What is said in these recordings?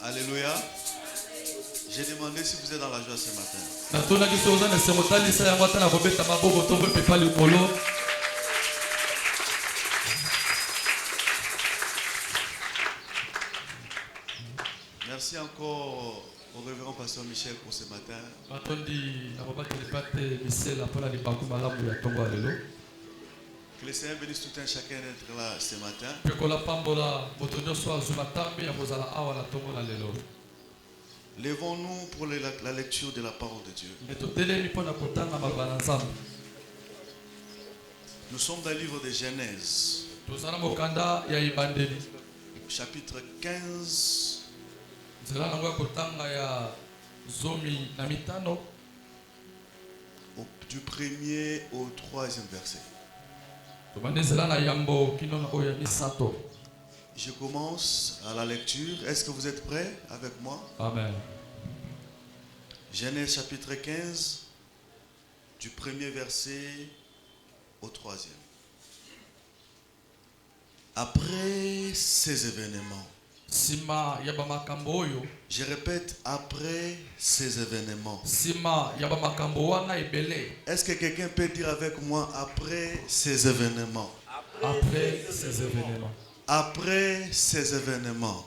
Alléluia. J'ai demandé si vous êtes dans la joie ce matin. Merci encore au révérend pasteur Michel pour ce matin. Que le Seigneur bénisse tout un chacun d'être là ce matin. Levons-nous pour la lecture de la parole de Dieu. Nous sommes dans le livre de Genèse, chapitre 15, du 1er au 3e verset. Je commence à la lecture. Est-ce que vous êtes prêts avec moi? Amen. Genèse chapitre 15, du 1er verset au 3e. Après ces événements, je répète, après ces événements. Est-ce que quelqu'un peut dire avec moi, après ces événements? Après ces événements. Après ces événements.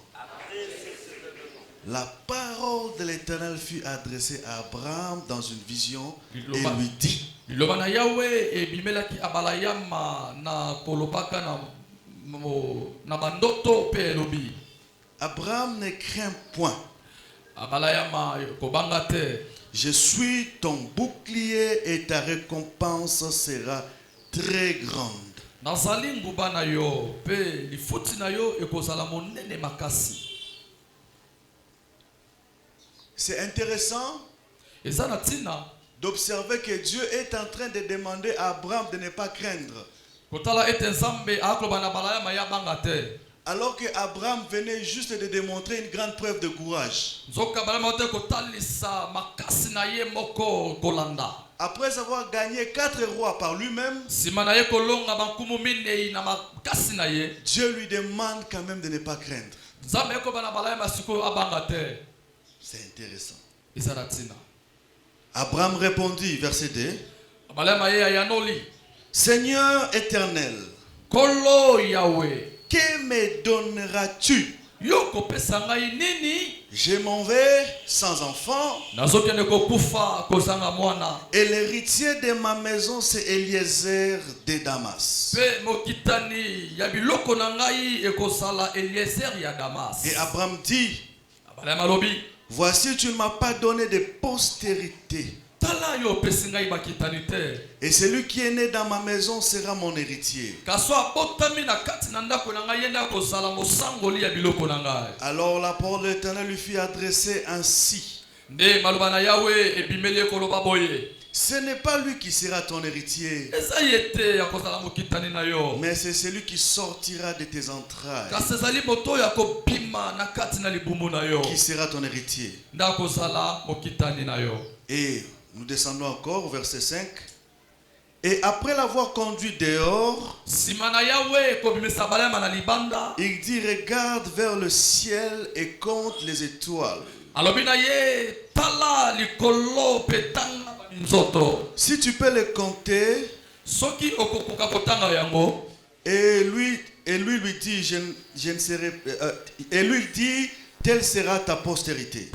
La parole de l'Éternel fut adressée à Abraham dans une vision et lui dit. Abraham ne craint point. Je suis ton bouclier et ta récompense sera très grande. C'est intéressant d'observer que Dieu est en train de demander à Abraham de ne pas craindre. Alors que Abraham venait juste de démontrer une grande preuve de courage. Après avoir gagné 4 rois par lui-même, Dieu lui demande quand même de ne pas craindre. C'est intéressant. Abraham répondit, verset 2. Seigneur éternel, que me donneras-tu? Je m'en vais sans enfant. Et l'héritier de ma maison, c'est Eliezer de Damas. Et Abraham dit, voici, tu ne m'as pas donné de postérité. Et celui qui est né dans ma maison sera mon héritier. Alors la parole de l'Éternel lui fut adressée ainsi. Ce n'est pas lui qui sera ton héritier, mais c'est celui qui sortira de tes entrailles qui sera ton héritier. Et nous descendons encore au verset 5. Et après l'avoir conduit dehors, il dit, regarde vers le ciel et compte les étoiles. Si tu peux les compter. Et lui dit, je ne serai. Et lui dit, telle sera ta postérité.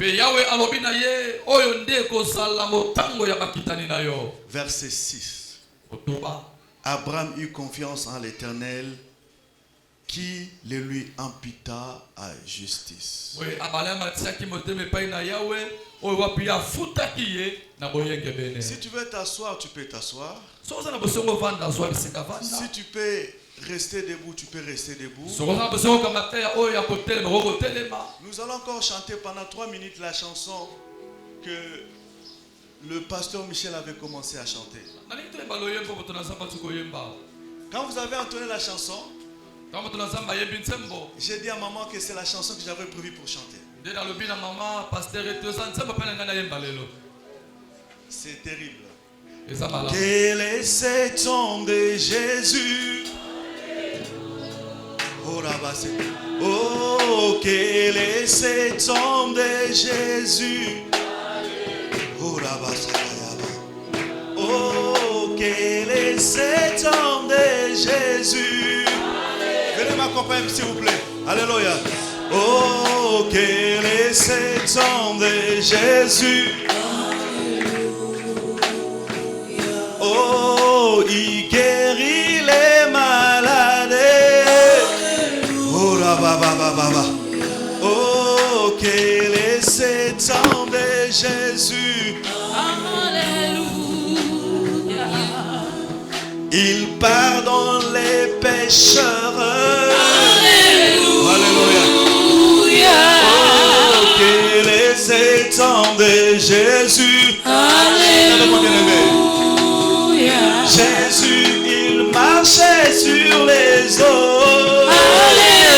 Verset 6. Abraham eut confiance en l'Éternel qui le lui imputa à justice. Si tu veux t'asseoir, tu peux t'asseoir. Si tu peux rester debout, tu peux rester debout. Nous allons encore chanter pendant 3 minutes la chanson que le pasteur Michel avait commencé à chanter. Quand vous avez entonné la chanson, j'ai dit à maman que c'est la chanson que j'avais prévu pour chanter. C'est terrible. Quel est cet homme de Jésus? Oh, quel est cet homme de Jésus. Oh, quel est cet homme de Jésus. Venez m'accompagner s'il vous plaît. Alléluia. Oh, quel est cet homme de Jésus. Oh, il guérit les malades. Oh, là, bah. Oh, quel est cet homme de Jésus. Il pardonne les pécheurs. Alléluia. Oh, quel est cet homme de Jésus. Alléluia. Jésus, il marchait sur les eaux. Alléluia.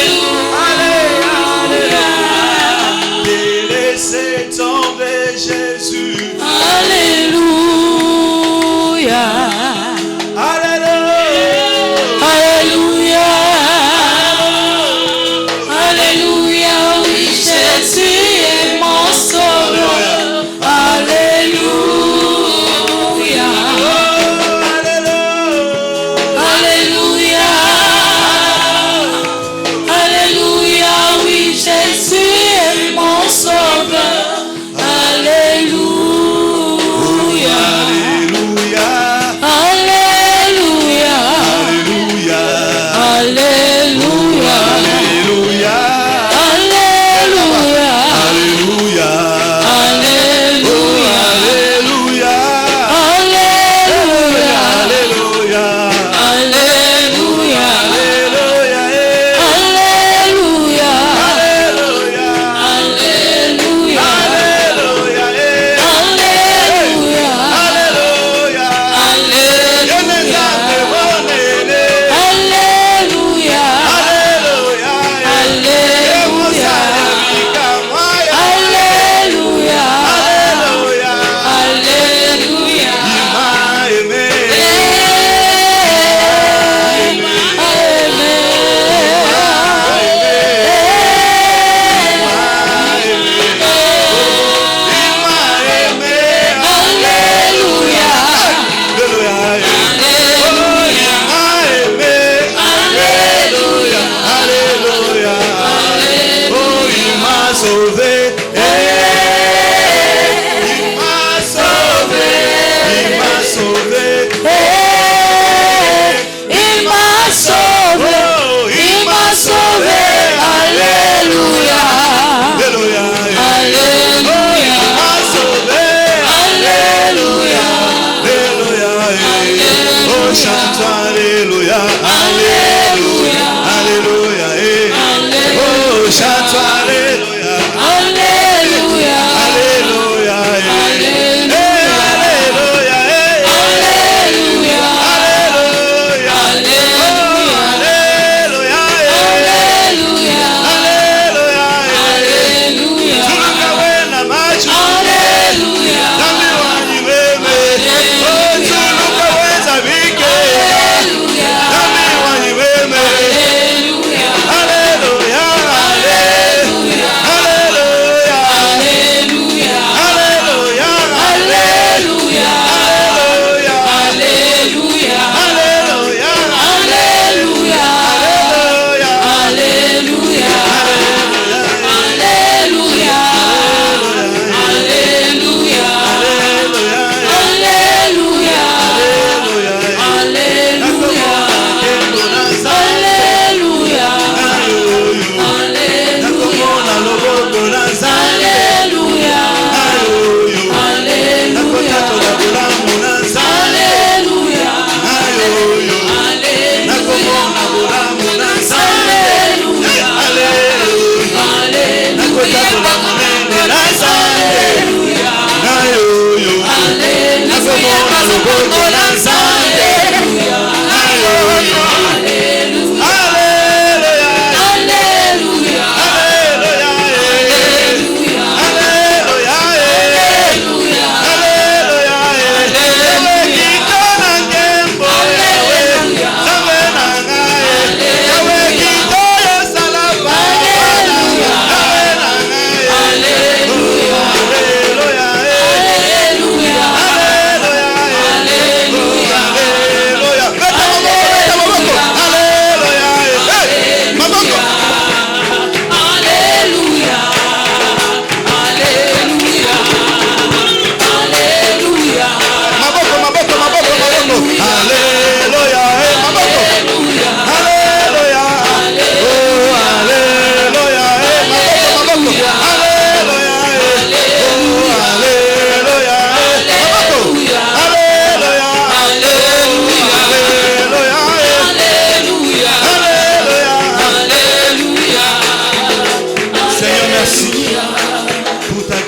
Quel est cet homme de Jésus. Alléluia.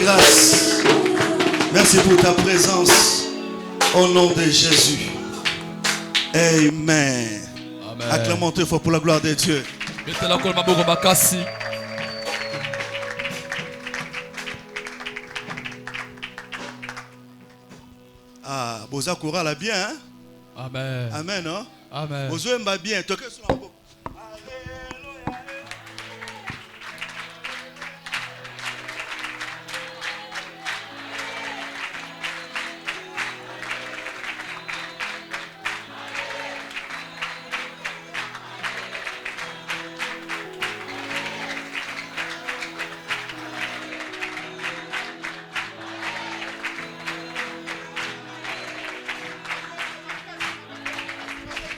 grâce. Merci pour ta présence. Au nom de Jésus. Amen. Amen. Acclamons très fort pour la gloire de Dieu. Ah, Boza Koura bien, hein? Amen. Amen, hein? Amen. Bozo m'a bien. Toquez sur la boca.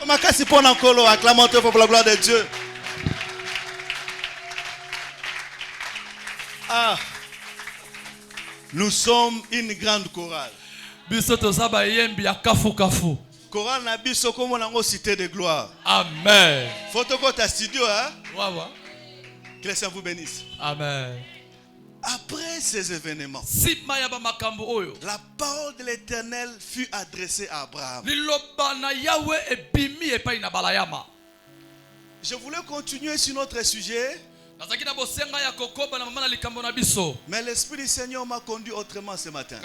Makasi pour Nankolo, acclamons pour la gloire de Dieu. Ah, nous sommes une grande chorale. Chorale na biso comme on cité de gloire. Amen. Photo ta studio, hein? Wawa. Que le Seigneur vous bénisse. Amen. Après ces événements, la parole de l'Éternel fut adressée à Abraham. Je voulais continuer sur notre sujet, mais l'Esprit du Seigneur m'a conduit autrement ce matin.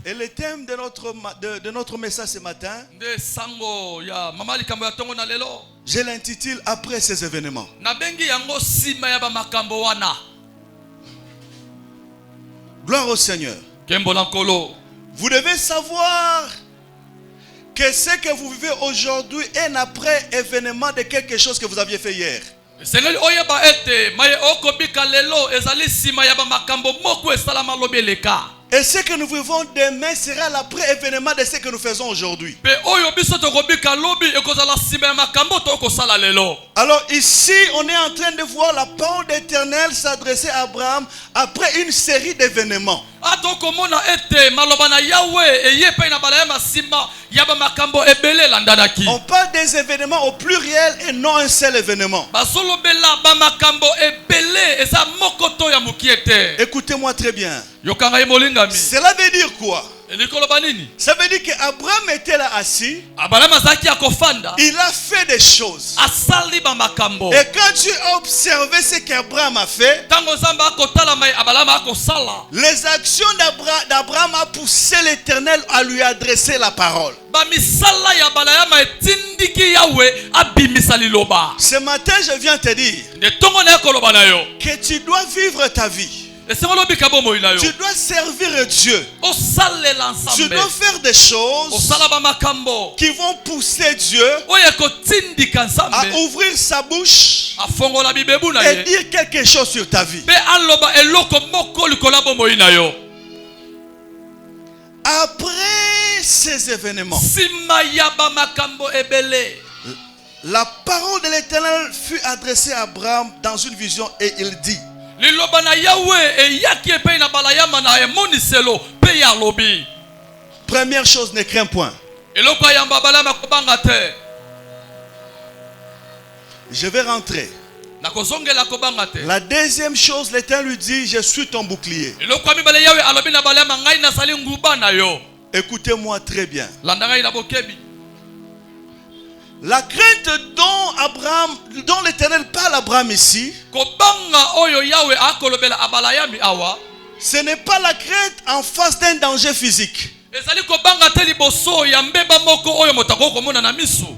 Et le thème de notre message ce matin, je l'intitule Après ces événements. Gloire au Seigneur. Vous devez savoir que ce que vous vivez aujourd'hui est un après événement de quelque chose que vous aviez fait hier. Et ce que nous vivons demain sera l'après-événement de ce que nous faisons aujourd'hui. Alors ici, on est en train de voir la parole d'Éternel s'adresser à Abraham après une série d'événements. On parle des événements au pluriel et non un seul événement. Écoutez-moi très bien. Cela veut dire quoi? Ça veut dire qu'Abraham était là assis. Il a fait des choses. Et quand tu as observé ce qu'Abraham a fait, les actions d'Abraham a poussé l'Éternel à lui adresser la parole. Ce matin, je viens te dire que tu dois vivre ta vie. Tu dois servir Dieu. Tu dois faire des choses qui vont pousser Dieu à ouvrir sa bouche et dire quelque chose sur ta vie. Après ces événements, la parole de l'Éternel fut adressée à Abraham dans une vision et il dit: première chose, ne crains point. Je vais rentrer. La deuxième chose, l'Éternel lui dit: je suis ton bouclier. Écoutez-moi très bien. La crainte dont l'Éternel parle à Abraham ici, ce n'est pas la crainte en face d'un danger physique.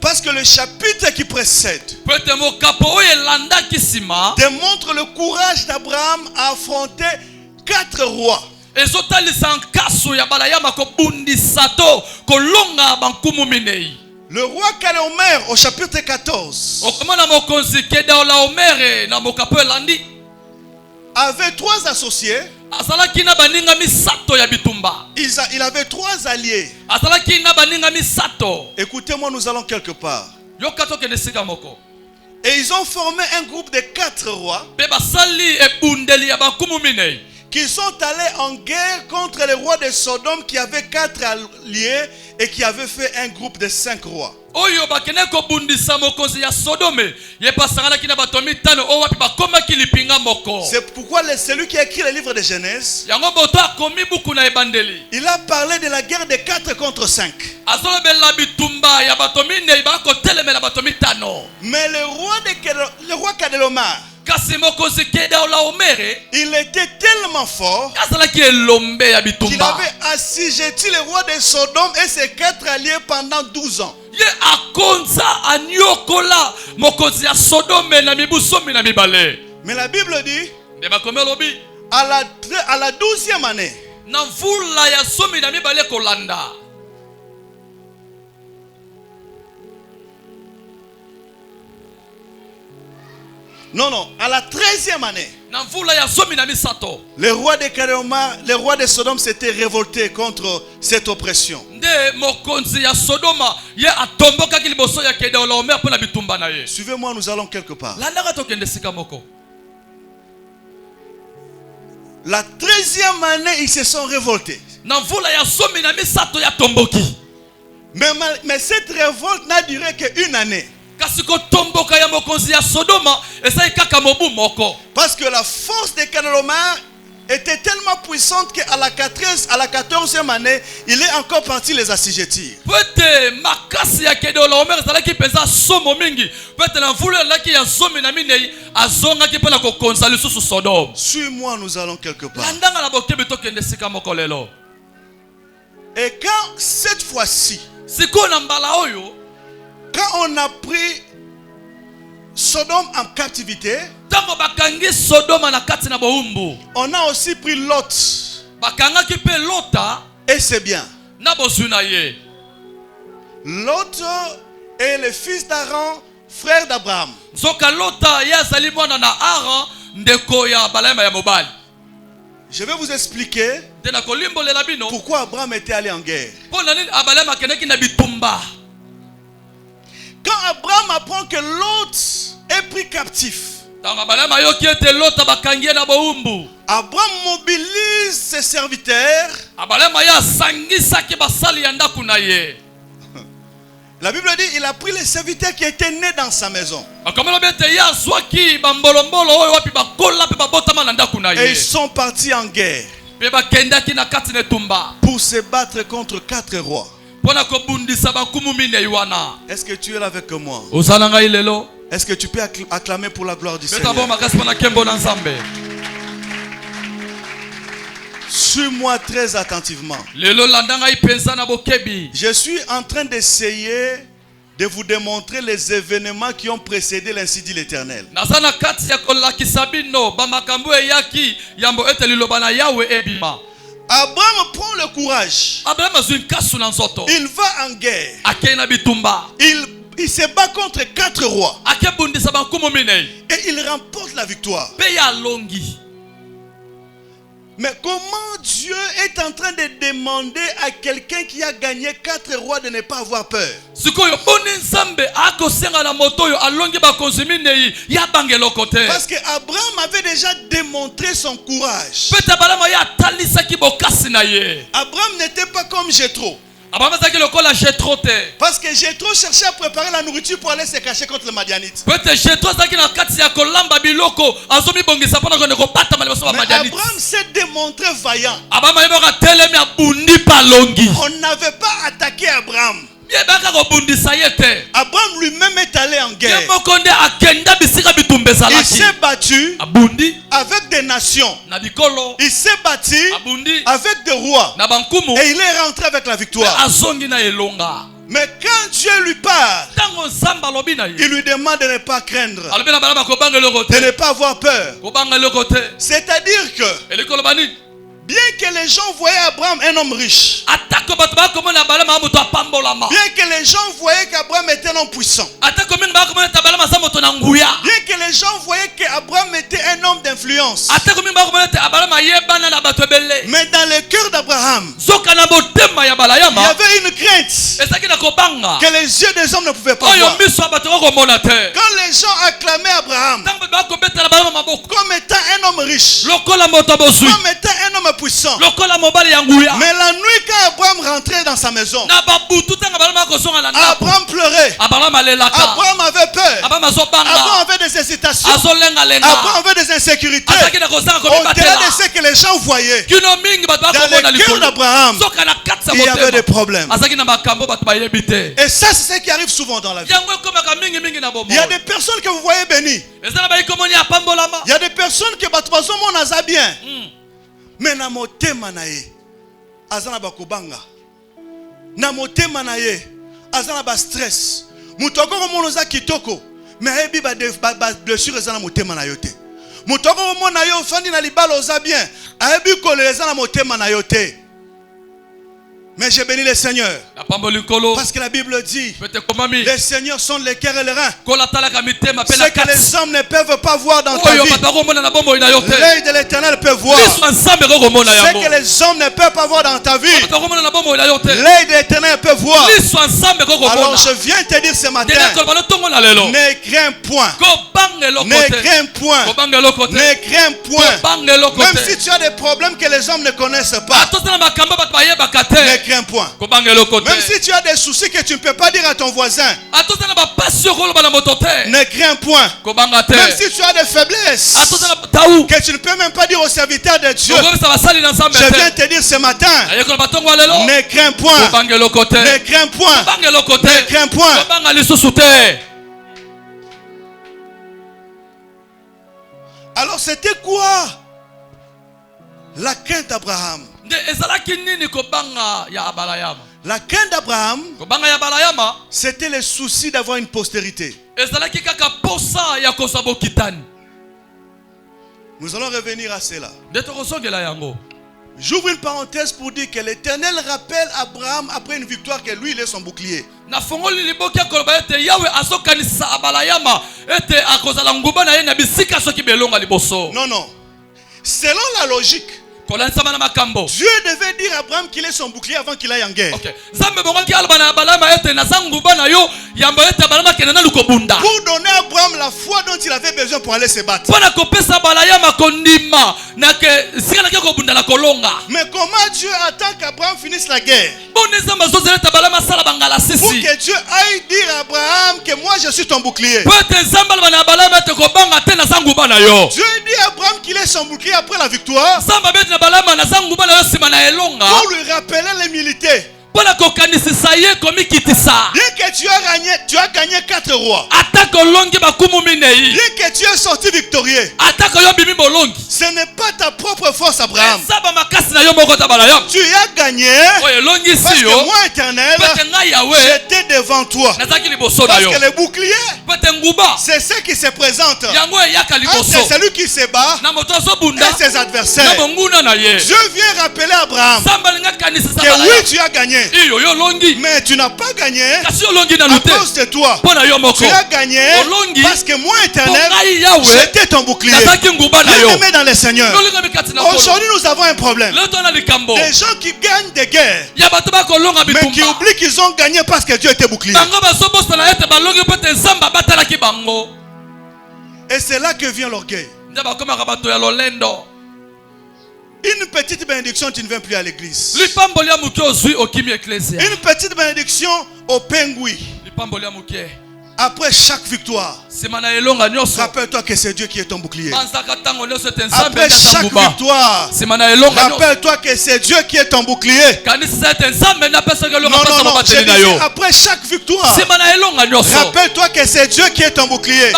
Parce que le chapitre qui précède démontre le courage d'Abraham à affronter 4 rois. Le roi Kedorlaomer au chapitre 14 avait 3 associés. Il avait 3 alliés. Écoutez-moi, nous allons quelque part. Et ils ont formé un groupe de 4 rois qui sont allés en guerre contre les rois de Sodome qui avaient 4 alliés et qui avaient fait un groupe de 5 rois. Oyo bakene ko bundisa mokonzi ya Sodome ye pasangana kina batomi tano o wapi bakoma kilipinga moko. C'est pourquoi celui qui a écrit le livre de Genèse, yango boto akomi buku na ebandeli, il a parlé de la guerre de 4 contre 5. azolo bela bitumba ya batomi ne ba ko telemela batomi tano. Mais le roi Kedorlaomer, kasi mokonzi Kedorlaomer il était tellement fort azala ki elombe ya qu'il bitumba avait assujetti le roi de Sodome et ses 4 alliés pendant 12 ans. ye akonza anyokola mokonzi ya Sodome na mibu somi na mibale. Mais la Bible dit, de bakomi lobi à la 12e année, na mvula ya somi na mibale kolanda, non, à la 13e année, na mvula ya somi na misato, le roi de Kedorlaomer, le roi de Sodome s'était révolté contre cette oppression. nde mokonzi ya Sodoma ye atombokaki liboso ya Kedorlaomer mpo na bitumba na ye. Suivez-moi, nous allons quelque part. landaka tokende sika moko. La 13e année, ils se sont révoltés. na mvula ya somi na misato ya tomboki, Mais cette révolte n'a duré qu'une année. kasi kotomboka ya mokonzi ya Sodoma esali kaka mobu moko. Parce que la force de Kedorlaomer était tellement puissante qu'à la 14e année, il est encore parti les assujettir. Pete makasi ya Kedorlaomer ezalaki penza somo mingi, pete na mvula elaki ya somi na minei azongaki mpo na kokonza lisusu Sodome. Suis-moi, nous allons quelque part. landanga na bokebi tokende sika moko lelo. Et quand cette fois-ci, sikoyo na mbala oyo, quand on a pris Sodome en captivité, ntango bakangi Sodoma na kati na boumbu, on a aussi pris Lot. bakangaki mpe Lota Et c'est bien. na bozwi na ye. Lot est le fils d'Aaron, frère d'Abraham. Nzoka Lota ye azali mwana na Aran, ndeko ya balema ya mobali. Je vais vous expliquer Nde na kolimbolela bino pourquoi Abraham était allé en guerre. mpo na nini abalema akendaki na bitumba. Quand Abraham apprend que Lot est pris captif, Ntango abalema ayoki ete Lota bakangi ye na boumbu, Abraham mobilise ses serviteurs. abalema ye asangisaki basali ya ndako na ye. La Bible dit il a pris les serviteurs qui étaient nés dans sa maison. Bakomela bete ye azwaki bambolombolo oyo wapi bakola mpe babotama na ndako na Et ye. ils sont partis en guerre Mpe bakendaki na kati na etumba pour se battre contre 4 rois. mpo na kobundisa bankumu minei wana. Est-ce que tu es là avec moi? Ozala ngai lelo Est-ce que tu peux acclamer pour la gloire du beta bo Seigneur? makasi mpo na nkembo na Nzambe. Suis-moi très attentivement. Lelo landa ngai penza na bokebi. Je suis en train d'essayer de vous démontrer les événements qui ont précédé l'ainsi dit l'Éternel. Naza na kati ya kolakisa bino bamakambo eyaki yambo ete liloba na Yawe ebima. Abraham prend le courage. Abraham azwi nkasu na nzoto, Il va en guerre. akei na bitumba, Il se bat contre 4 rois. akebundisa bankumu minei Et il remporte la victoire. mpe ye alongi. Mais comment Dieu est en train de demander à quelqu'un qui a gagné 4 rois de ne pas avoir peur? Sikoyo boni Nzambe akosenga na moto oyo alongi bakonzi minei ya bangeloko te. Parce que Abraham avait déjà démontré son courage. Pete balama ye atalisaki bokasi na ye. Abraham n'était pas comme Jéthro. Abraham azalaki lokola Jetro te. Parce que Jéthro cherchait à préparer la nourriture pour aller se cacher contre les Madianites. Pete Jetro azalaki na kati ya kolamba biloko azomibongisa mpona kende kobatama liboso ba Mais Madianite. Abraham s'est démontré vaillant. Abraham ayebaka atelemi abundi mpe alongi. On n'avait pas attaqué Abraham. Yebaka kobundisa ye te. Abraham lui-même est allé en Ye guerre. moko nde akenda bisika bitumba Il ezalaki. s'est battu Abundi avec des nations. na bikolo, Il s'est battu abundi avec des rois. na bankumu, Et il est rentré avec la victoire. azongi na elonga. Mais quand Dieu lui parle, Ntango Nzambe alobi na ye, il lui demande de ne pas craindre, alobi na balaba kobanga eloko de te, ne pas avoir peur. kobanga eloko te. C'est-à-dire que Eloko loba nini? Bien que les gens voyaient Abraham un homme riche. Atako bato bakomona balama moto apambolama. Bien que les gens voyaient qu'Abraham était un homme puissant. Atako mingi bakomona balama za moto na nguya. Bien que les gens voyaient qu'Abraham était un homme d'influence. Atako mingi bakomona balama yebana na bato ebele. Mais dans le cœur d'Abraham, Zoka na motema ya il y balayama. avait une crainte Ezaki na kobanga. que les yeux des hommes ne pouvaient pas Oyo voir. miso bato bakomona te. Quand les gens acclamaient Abraham Tango bakobeta na balama maboko. comme étant un homme riche, Lokola moto bosui. comme étant un homme puissant. Lokola mobali ya nguya. Mais la nuit quand Abraham rentrait dans sa maison, Na babutu tanga balama kozonga na ndako. Abraham pleurait. Abalama lelaka. Abraham avait peur. Abama zobanga. Abraham avait des hésitations. Azolenga lenga. Abraham avait des insécurités. Azaki na kozanga Au-delà komibatela. de ce que les gens voyaient, Kino mingi bato dans bakomona le cœur likolo. d'Abraham, Soka na katsa il y avait des motema. problèmes. Azaki na makambo bato bayebi te. Et ça, c'est ce qui arrive souvent dans la vie. Yango ekomaka mingi mingi na bomo. Il y a des personnes que vous voyez bénies. Eza na baikomoni apambolama. Il y a des personnes que batbazo mona za bien. Mais na motema na ye, azana bakobanga. Na motema na ye, azana ba stress. Mutoko mona za kitoko. Mais ebi ba blessure ezana motema na yote. Mutoko mona yo fandi na libalo za bien. Ebi koleza na motema na yote. Mais j'ai béni le Seigneur. Parce que la Bible dit, les seigneurs sont les cœurs et les reins. Ce que les hommes ne peuvent pas voir dans ta vie, l'œil de l'Éternel peut voir. Ce que les hommes ne peuvent pas voir dans ta vie, l'œil de l'Éternel peut voir. Alors je viens te dire ce matin, ne crains point. Ne crains point. Ne crains point. Même si tu as des problèmes que les hommes ne connaissent pas, ne crains point. Même si tu as des soucis que tu ne peux pas dire à ton voisin, ne crains point. Même si tu as des faiblesses que tu ne peux même pas dire aux serviteurs de Dieu, je viens te dire ce matin, ne crains point. Ne crains point. Ne crains point. Alors c'était quoi la crainte d'Abraham? La crainte d'Abraham, c'était le souci d'avoir une postérité. Nous allons revenir à cela. J'ouvre une parenthèse pour dire que l'Éternel rappelle Abraham après une victoire que lui il est son bouclier. Non, non. Selon la logique, Dieu devait dire à Abraham qu'il est son bouclier avant qu'il aille en guerre. Pour donner à Abraham la foi dont il avait besoin pour aller se battre. Mais comment Dieu attend qu'Abraham finisse la guerre pour que Dieu aille dire à Abraham que moi je suis ton bouclier? Dieu dit à Abraham qu'il est son bouclier après la victoire pour lui rappeler l'humilité. Bien que tu as gagné 4 rois, bien que tu es sorti victorieux, ce n'est pas ta propre force, Abraham. Tu as gagné parce que moi, Éternel, j'étais devant toi. Parce que le bouclier, c'est ce qui se présente entre celui qui se bat et ses adversaires. Dieu vient rappeler à Abraham que oui, tu as gagné, mais tu n'as pas gagné à cause de toi. Tu as gagné parce que moi, Éternel, j'étais ton bouclier. Bien-aimé dans le Seigneur, aujourd'hui nous avons un problème. Des gens qui gagnent des guerres, mais qui oublient qu'ils ont gagné parce que Dieu était bouclier. Et c'est là que vient l'orgueil. Une petite bénédiction, tu ne viens plus à l'église. Une petite bénédiction au pingouin. Après chaque victoire, rappelle-toi que c'est Dieu qui est ton bouclier. Après chaque victoire, rappelle-toi que c'est Dieu qui est ton bouclier. Non, je dis, après chaque victoire, rappelle-toi que c'est Dieu qui est ton bouclier.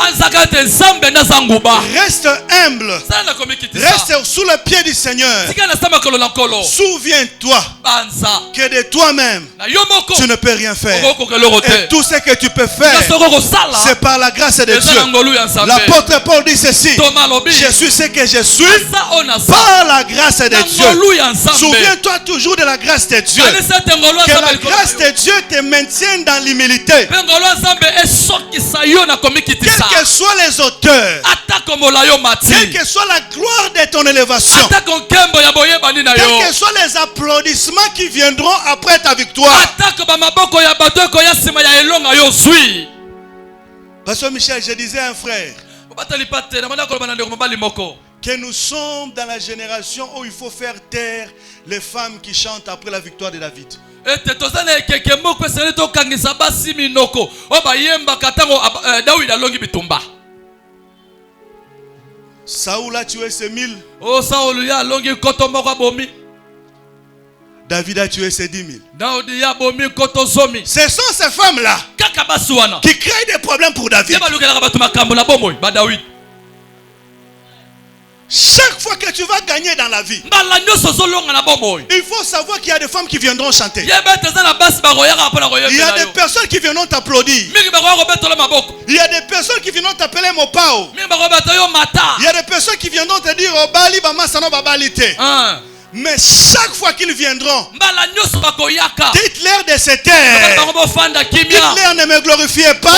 Reste humble. Reste sous le pied du Seigneur. Souviens-toi que de toi-même, tu ne peux rien faire. Et tout ce que tu peux faire, c'est par la grâce de Dieu. L'apôtre Paul dit ceci: je suis ce que je suis par la grâce de Dieu. Souviens-toi toujours de la grâce de Dieu. Que la grâce de Dieu te maintienne dans l'humilité. Quels que soient les auteurs, quelle que soit la gloire de ton élévation, quels que soient les applaudissements qui viendront après ta victoire. Pasteur Michel, je disais à un frère que nous sommes dans la génération où il faut faire taire les femmes qui chantent après la victoire de David. Saoul a tué ses 1000. David a tué ses 10 000. Ce sont ces femmes-là qui créent des problèmes pour David. Chaque fois que tu vas gagner dans la vie, il faut savoir qu'il y a des femmes qui viendront chanter. Il y a des personnes qui viendront t'applaudir. Il y a des personnes qui viendront t'appeler Mopao. Il y a des personnes qui viendront te dire Obali Bama Sano Babalite. Mais chaque fois qu'ils viendront, dites-leur de se taire. Dites-leur: ne me glorifiez pas.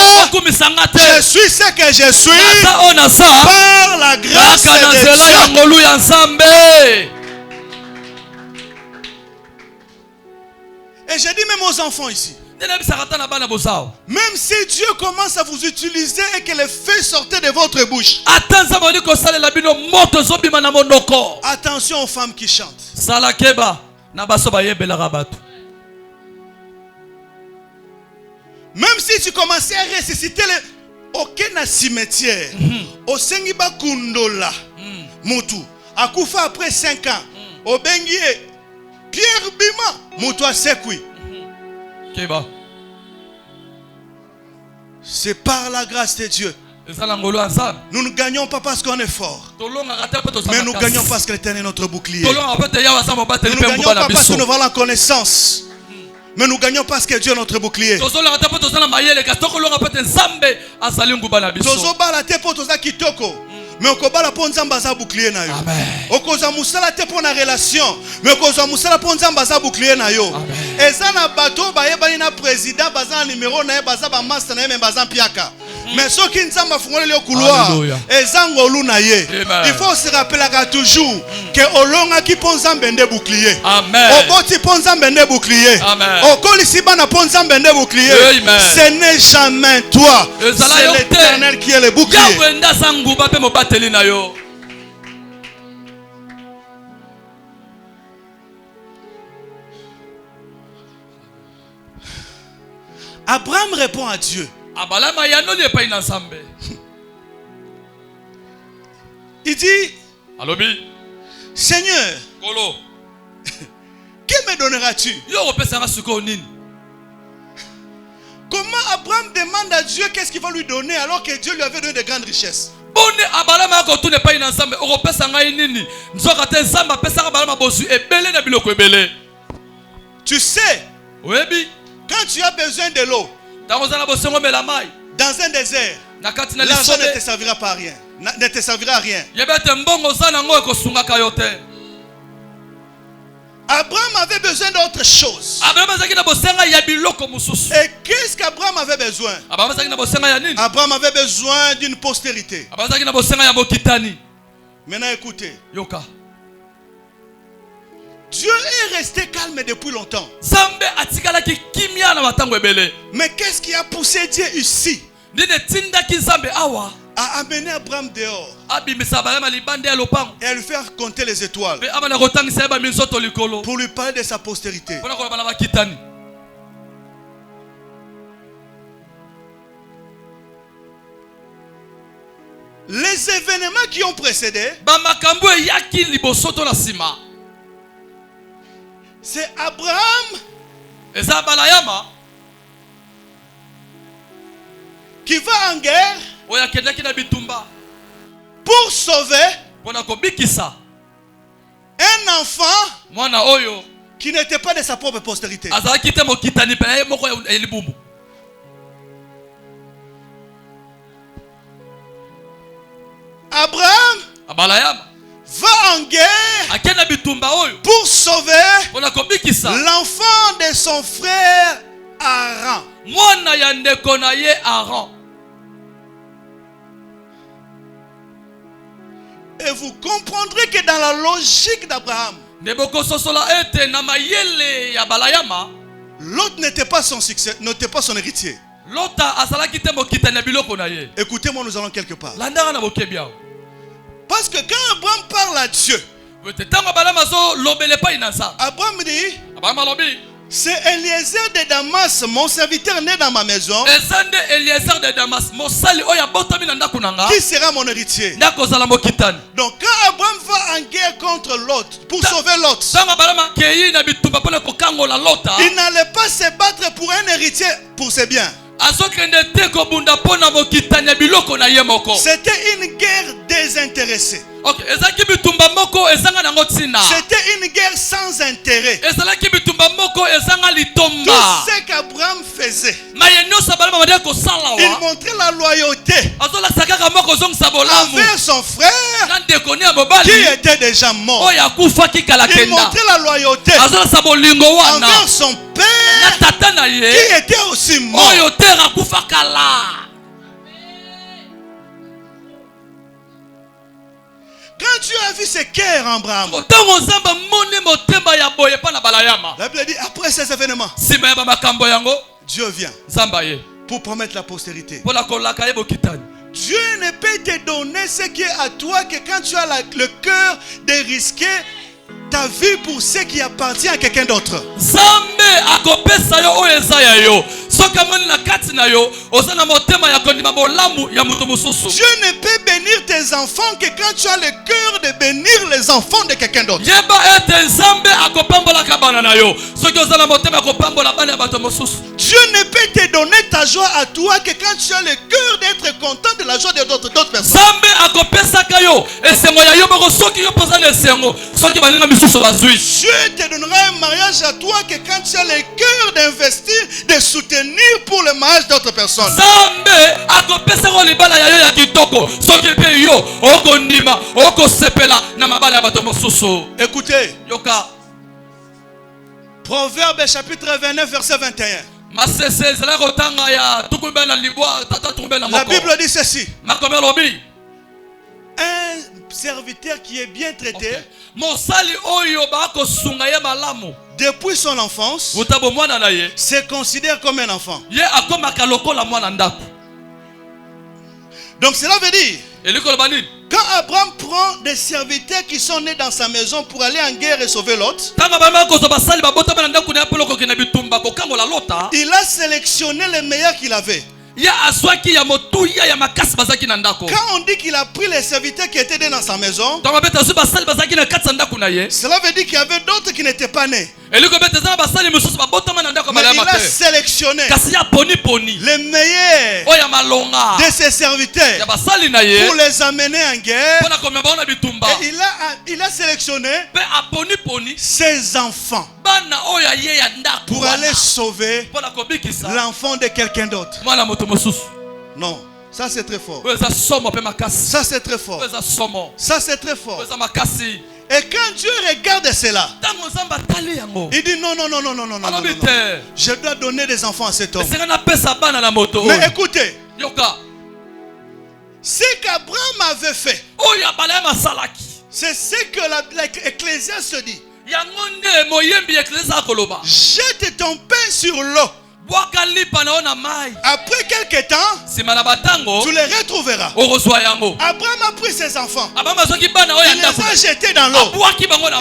Je suis ce que je suis par la grâce de Dieu. Et j'ai dit même aux enfants ici, même si Dieu commence à vous utiliser et que les feux sortent de votre bouche, attention aux femmes qui chantent. Même si tu commençais à ressusciter aucun cimetière, au Sengiba Kundola, Moutou, à Koufa après 5 ans, au Benguié, Pierre Bima, Moutou à Sekui. C'est par la grâce de Dieu. Nous ne gagnons pas parce qu'on est fort, mais nous gagnons parce que l'Éternel est notre bouclier. Nous ne gagnons pas parce que nous avons la connaissance, mais nous gagnons parce que Dieu est notre bouclier. Mais on a un bouclier na yo. Okoza musala te pour na relation, mais okoza musala pour nzamba bouclier na yo. Eza na bato ba yebani na président baza numéro na baza ba master na même baza piaka. Mais ceux qui nzamba fungole le couloir, eza ngolu na ye. Il faut se rappeler toujours que olonga ki ponza mbende bouclier. Amen. Oboti ponza mbende bouclier. Okoli sibana ponza mbende bouclier. Ce n'est jamais toi, c'est l'Éternel qui est le bouclier. Abraham répond à Dieu. Il dit: Seigneur, que me donneras-tu? Comment Abraham demande à Dieu qu'est-ce qu'il va lui donner alors que Dieu lui avait donné de grandes richesses? Tu sais, quand tu as besoin de l'eau dans un désert, l'argent ne te servira pas à rien. Ne te servira à rien. Abraham avait besoin d'autre chose. Et qu'est-ce qu'Abraham avait besoin? Abraham avait besoin d'une postérité. Maintenant écoutez. Dieu est resté calme depuis longtemps. Mais qu'est-ce qui a poussé Dieu ici à amener Abraham dehors et à lui faire compter les étoiles pour lui parler de sa postérité? Les événements qui ont précédé, c'est Abraham qui va en guerre pour sauver un enfant qui n'était pas de sa propre postérité. Abraham va en guerre pour sauver l'enfant de son frère Aaron. Et vous comprendrez que dans la logique d'Abraham, Lot n'était pas son succès, n'était pas son héritier. Écoutez-moi, nous allons quelque part. Parce que quand Abraham parle à Dieu, Abraham dit, c'est Eliezer de Damas, mon serviteur né dans ma maison, qui sera mon héritier. Donc quand Abraham va en guerre contre Lot, pour sauver Lot, il n'allait pas se battre pour un héritier pour ses biens. C'était une guerre désintéressée. C'était une guerre sans intérêt. Tout ce qu'Abraham faisait, il montrait la loyauté envers son frère qui était déjà mort. Il montrait la loyauté envers son père qui était aussi mort. Quand tu as vu ce cœur en Abraham, la Bible dit après ces événements, Dieu vient pour promettre la postérité. Dieu ne peut te donner ce qui est à toi que quand tu as le cœur de risquer ta vie pour ce qui appartient à quelqu'un d'autre. Dieu ne peut bénir tes enfants que quand tu as le cœur de bénir les enfants de quelqu'un d'autre. Dieu ne peut te donner ta joie à toi que quand tu as le cœur d'être content de la joie d'autres personnes. Dieu te donnera un mariage à toi que quand tu as le cœur d'investir, de soutenir pour le mariage d'autres personnes. Écoutez, Proverbe chapitre 29 verset 21. La Bible dit ceci. Un serviteur qui est bien traité depuis son enfance se considère comme un enfant. Donc cela veut dire, quand Abraham prend des serviteurs qui sont nés dans sa maison pour aller en guerre et sauver Lot, il a sélectionné les meilleurs qu'il avait. Quand on dit qu'il a pris les serviteurs qui étaient nés dans sa maison, cela veut dire qu'il y avait d'autres qui n'étaient pas nés. Mais il a sélectionné les meilleurs de ses serviteurs pour les amener en guerre. Et il a sélectionné ses enfants pour aller sauver l'enfant de quelqu'un d'autre. Non, ça c'est très fort. Ça c'est très fort. Ça c'est très fort. Et quand Dieu regarde cela, il dit non. Je dois donner des enfants à cet homme. Mais écoutez, ce qu'Abraham avait fait, c'est ce que l'Ecclésiaste dit. Jette ton pain sur l'eau. Après quelques temps, tu les retrouveras. Abraham a pris ses enfants. Il les a jetés dans l'eau.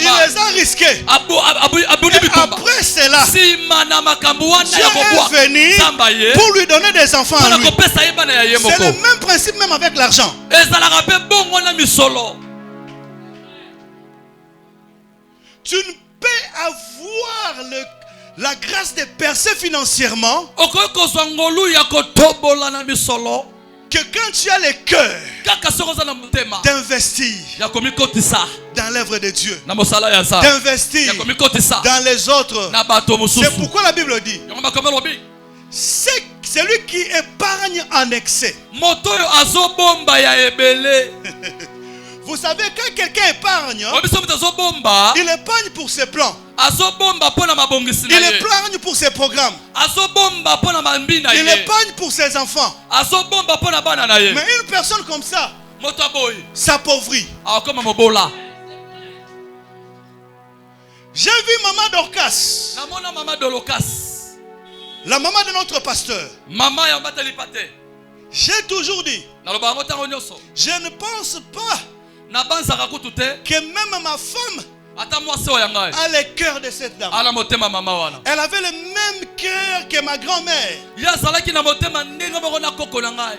Il les a risqués. Et après cela, Dieu est venu pour lui donner des enfants à lui. C'est le même principe même avec l'argent. Tu ne peux avoir la grâce de percer financièrement que quand tu as le cœur d'investir dans l'œuvre de Dieu, d'investir dans les autres. C'est pourquoi la Bible dit, c'est celui qui épargne en excès Vous savez, quand quelqu'un épargne, obiso mutu azobomba il épargne pour ses plans. azobomba mpo na mabongisi na Il ye épargne pour ses programmes. azobomba mpo na mambi na Il ye épargne pour ses enfants. azobomba mpo na bana na ye Mais une personne comme ça moto aboyi s'appauvrit. akoma mobola. J'ai vu maman Dorcas, namona mama Dolokas, la maman de notre pasteur. mama ya mbateli pate J'ai toujours dit, naloba yango ntango nyonso je ne pense pas nabanzaka kutu te que même ma femme ata mwasi oyo ya ngai a le cœur de cette dame. ala motema mama wana Elle avait le même cœur que ma grand-mère. ye azalaki na motema ndenge moko na koko na ngai.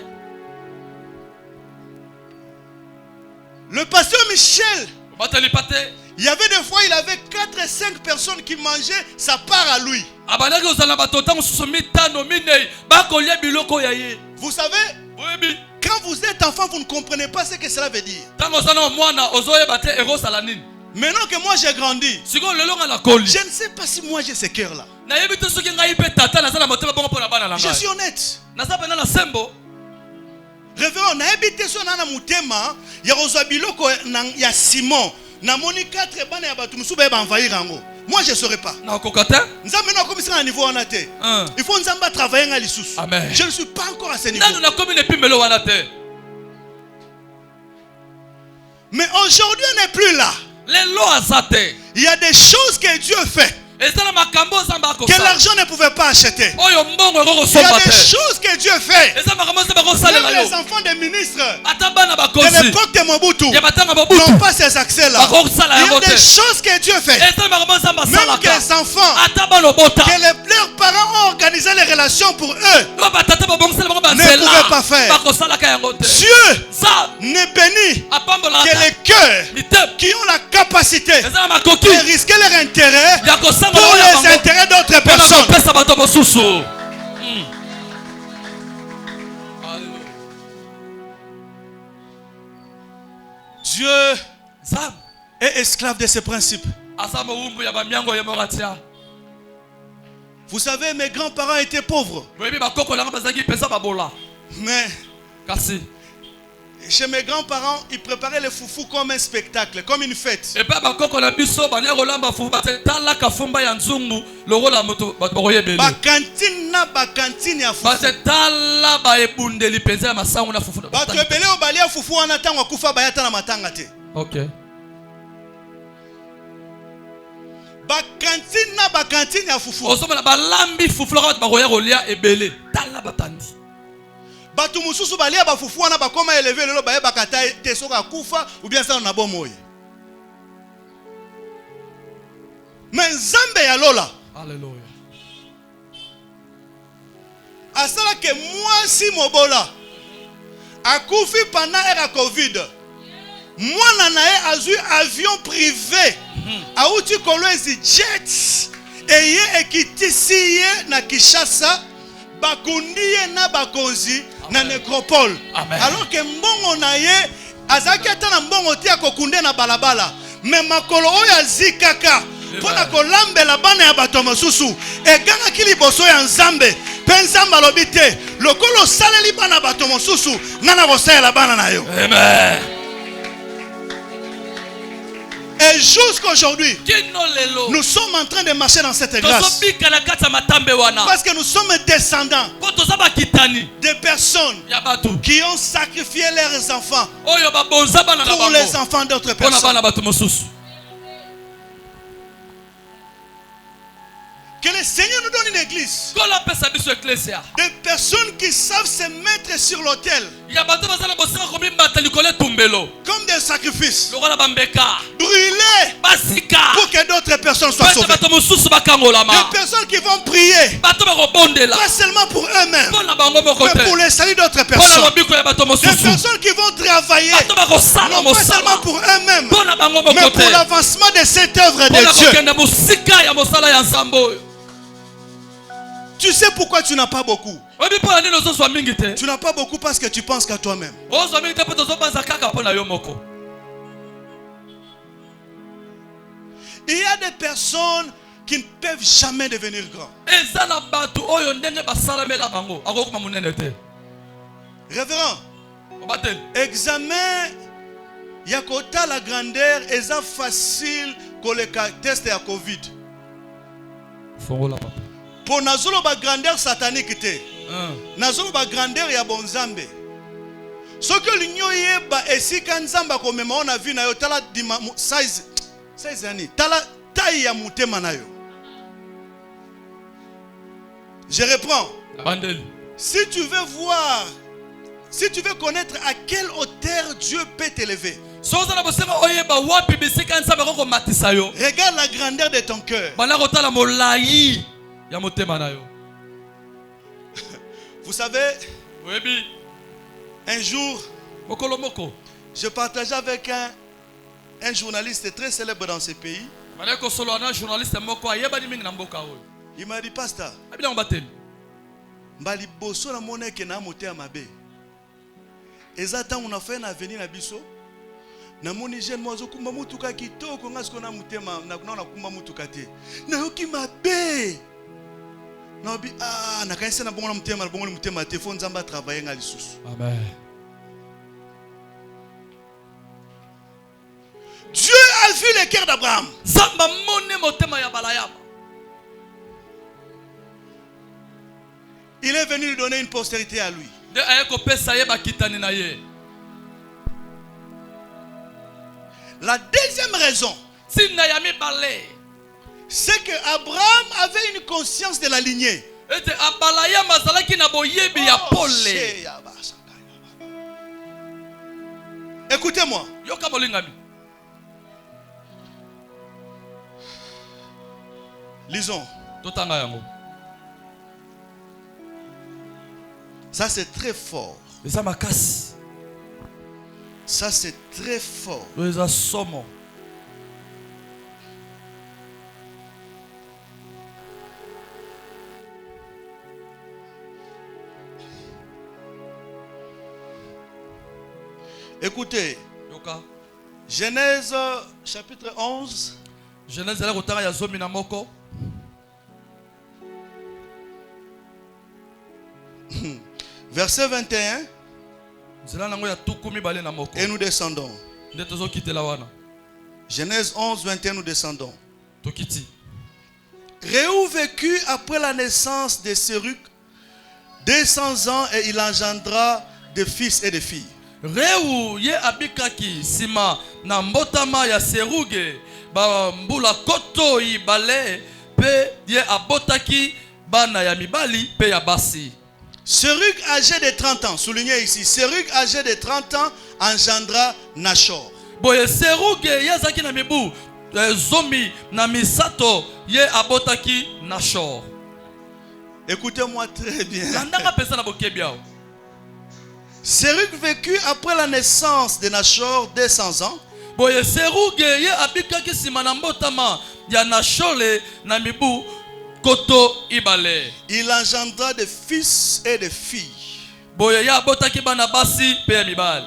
Le pasteur Michel, mbateli pate il y avait des fois, il avait 4 et 5 personnes qui mangeaient sa part à lui. abandaki kozala na bato ntango mosusu mitano minei bakolia biloko ya ye. Vous savez, oyebi quand vous êtes enfant, vous ne comprenez pas ce que cela veut dire. ntango oza na mwana ozoyeba te ekosala nini. Maintenant que moi j'ai grandi, sikoyo lelo ngai nakoli je ne sais pas si moi j'ai ce cœur-là. nayebi te soki ngai mpe tata naza na motema bongo mpo na bana na Je ngai suis honnête. naza mpena na sembo. Révérend, nayebi te so na mutema ya kozwa biloko ya Simon. Namoni 4 bana ya batu musu ba envahir yango. Moi je ne saurais pas. nakoka te. Nzambe na komisa na niveau wana te. Il faut nzamba travailler nga lisusu. Amen. Je ne suis pas encore à ce niveau. nanu nakomi na epimbelo wana te. Mais aujourd'hui on n'est plus là. lelo aza te. Il y a des choses que Dieu fait ezala makambo nzambe que akosala l'argent ne pouvait pas acheter. oyo mbongo Il y a ekokosomba des te. choses que Dieu fait. eza makambo nzambe Même akosalela les yo enfants des ministres ata bana de bakonzi l'époque de Mobutu ya matanga n'ont mobutu pas ces accès-là. bakosala Il y yango a des te. choses que Dieu fait. eza makambo nzambe Même que asalaka les enfants, ata bana obota que leurs parents ont organisé les relations pour eux, oyo batata babongisela bango ne pouvaient pas banzela faire. bakosalaka yango te. Dieu nzambe ne bénit apambolaka que les cœurs mitema qui ont la capacité eza na makoki de risquer leur intérêt ya kosanga pour bango ya les bango intérêts d'autres mpona personnes. kopesa bato mosusu. Dieu nzambe est esclave de ces principes. aza mowumbu ya bamiango ye moko atia. Vous savez, mes grands-parents étaient pauvres. boyebi bakoko nanga bazalaki mpenza babola Mais kasi chez mes grands-parents, ils préparaient les foufous comme un spectacle, comme une fête. epai bakoko na biso bania kolamba fufu bate talaka fumba ya nzungu lokola moto bato bakoyebele Bakantine na bakantine ya fufu. bate tala baebundeli mpenza ya masango na fufu. Bato ebele obalia fufu wana tango akufa bayata na matanga te. ok Bakantine na bakantine ya fufu. ozomona balambi fufu loka bato bakoya kolia ebele tala batandi. Bato mususu balia ba fufu wana bakoma élevé lelo baye bakata te soka akufa ou bien ça na bomoye. Mais Nzambe ya lola. Alléluia. Asala que moi si mobola akufi pendant era Covid. Mwana na ye azui avion privé. Auti kolwezi jet eye ekitisi ye na Kinshasa bakundiye na bakonzi na nécropole. Amen. Alors que mbongo na ye azaki ata na mbongo te akokunde na balabala mais makolo oyo azikaka mpona kolambela bana ya bato mosusu egangaki liboso ya Nzambe mpe Nzambe alobi te lokolo osaleli bana bato mosusu nga na kosalela bana na yo. Amen. Et jusqu'aujourd'hui, kino lelo nous sommes en train de marcher dans cette grâce. tozobika na kati ya matambe wana Parce que nous sommes descendants mpo toza bakitani de personnes ya bato qui ont sacrifié leurs enfants oyo babonza bana na pour les bango enfants d'autres mpona personnes. bana bato mosusu. Que le Seigneur nous donne une église nkolo apesa biso eklesia de personnes qui savent se mettre sur l'autel ya bato baza na bosenga komibata likolo etumbelo comme des sacrifices, lokola bambeka brûlés basika pour que d'autres personnes soient pete sauvées. bato mosusu bakangolama Des personnes qui vont prier, bato bakobondela pas seulement pour eux-mêmes, mpona bango moko mais te pour le salut d'autres mpona personnes. lobiko ya bato Des mosusu personnes qui vont travailler, bato bakosala non pas seulement mosala pour eux-mêmes, mpona bango mais moko pour te l'avancement de cette œuvre mpona de Dieu. kokende mosika ya mosala ya nzambe oyo. Tu sais pourquoi tu n'as pas beaucoup? oyebi mpona nini ozozwa mingi te Tu n'as pas beaucoup parce que tu penses qu'à toi-même. ozwa mingi te mpo tozobanza kaka mpona yo moko. Il y a des personnes qui ne peuvent jamais devenir grands. eza na bato oyo ndenge basalamela bango akokoma monene te. Révérend, obateli examine Yakota la grandeur est facile que le test à Covid. Fongola papa. Pour nazolo ba grandeur satanique te. Nazolo ba grandeur ya bonzambe. Ce que l'union yeba esika nzamba ko mema on a vu na yo tala size ani. Tala taille ya mutema na yo. Je reprends. Bandel. Si tu veux voir, si tu veux connaître à quelle hauteur Dieu peut t'élever, regarde la grandeur de ton cœur. Vous savez, un jour, je partageais avec un journaliste très célèbre dans ce pays. Il m'a dit, pasteur, mbali boso na moneke na moté mabe. Ezata on a fait na venir na biso. Na moni jeune mozo kumba mutuka kitoko ngasko na mutema na kumba mutuka te. Na yoki mabe. Na bi na kanisa na bongo na mutema te fo nzamba travailler nga lisusu. Amen. Dieu a vu le cœur d'Abraham. Zamba mone motema ya balayama. Il est venu lui donner une postérité à lui. La deuxième raison, c'est que Abraham avait une conscience de la lignée. Écoutez-moi. Lisons. Ça c'est très fort. Ça c'est très fort. Écoutez. Genèse chapitre 11. Genèse verset 21. Et nous descendons. Genèse 11, 21, nous descendons. Réou vécut après la naissance de Sérug 200 ans et il engendra des fils et des filles. Réou ye abikaki sima na mbotama ya Seruge ba mbula koto ibale pe ye abotaki bana ya mibali pe ya basi. Sérug âgé de 30 ans, soulignez ici, Sérug âgé de 30 ans engendra Nachor. Boye Sérug yazaki na mibu zomi na misato ye abotaki Nachor. Écoutez-moi très bien. Landanga pesa na bokebiao. Sérug vécut après la naissance de Nachor 200 ans. Boye Sérug ye abikaki sima na mbotama ya Nachor na mibu koto ibale. Il engendra des fils et des filles. Boya botaki bana basi pe mibal.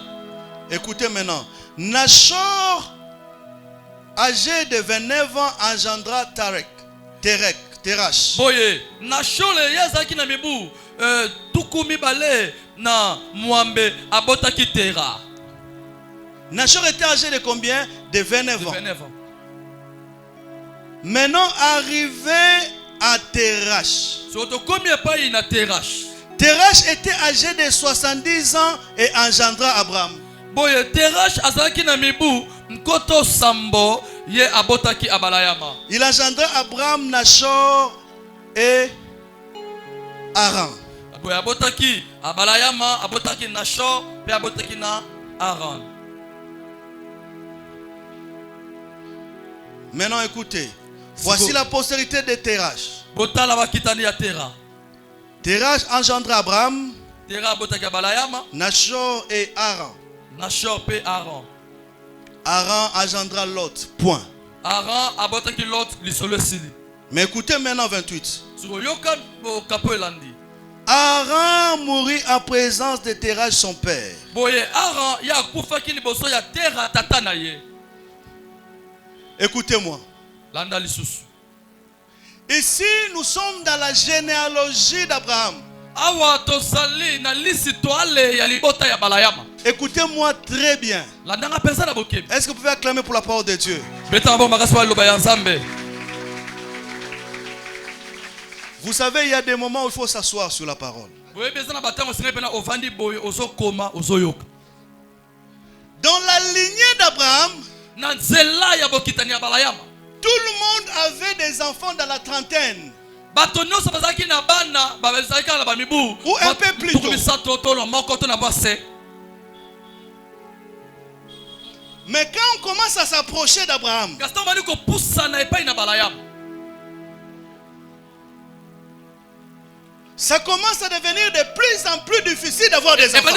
Écoutez maintenant. Nachor, âgé de 29 ans, engendra Terach. Boye Nachor yazaki na mibu tuku mibale na mwambe abotaki Tera. Nachor était âgé de combien? De 29 ans. 29 ans. Maintenant arrivé à Terach. Terach était âgé de 70 ans et engendra Abraham. Boye Terach azaki na mibu nkoto sambo ye abotaki abalayama. Il engendra Abraham, Nachor et Haran. Boye abotaki abalayama, abotaki Nachor pe abotaki na Haran. Maintenant écoutez. Voici la postérité de Terach. Terach engendra Abraham, Nachor et Haran. Haran engendra Lot. Point. Mais écoutez maintenant 28. Haran mourut en présence de Terach son père. Écoutez-moi. Ici, nous sommes dans la généalogie d'Abraham. Écoutez-moi très bien. Est-ce que vous pouvez acclamer pour la parole de Dieu? Vous savez, il y a des moments où il faut s'asseoir sur la parole. Dans la lignée d'Abraham, tout le monde avait des enfants dans la trentaine. Ou un peu plus tôt. Mais quand on commence à s'approcher d'Abraham, ça commence à devenir de plus en plus difficile d'avoir des enfants.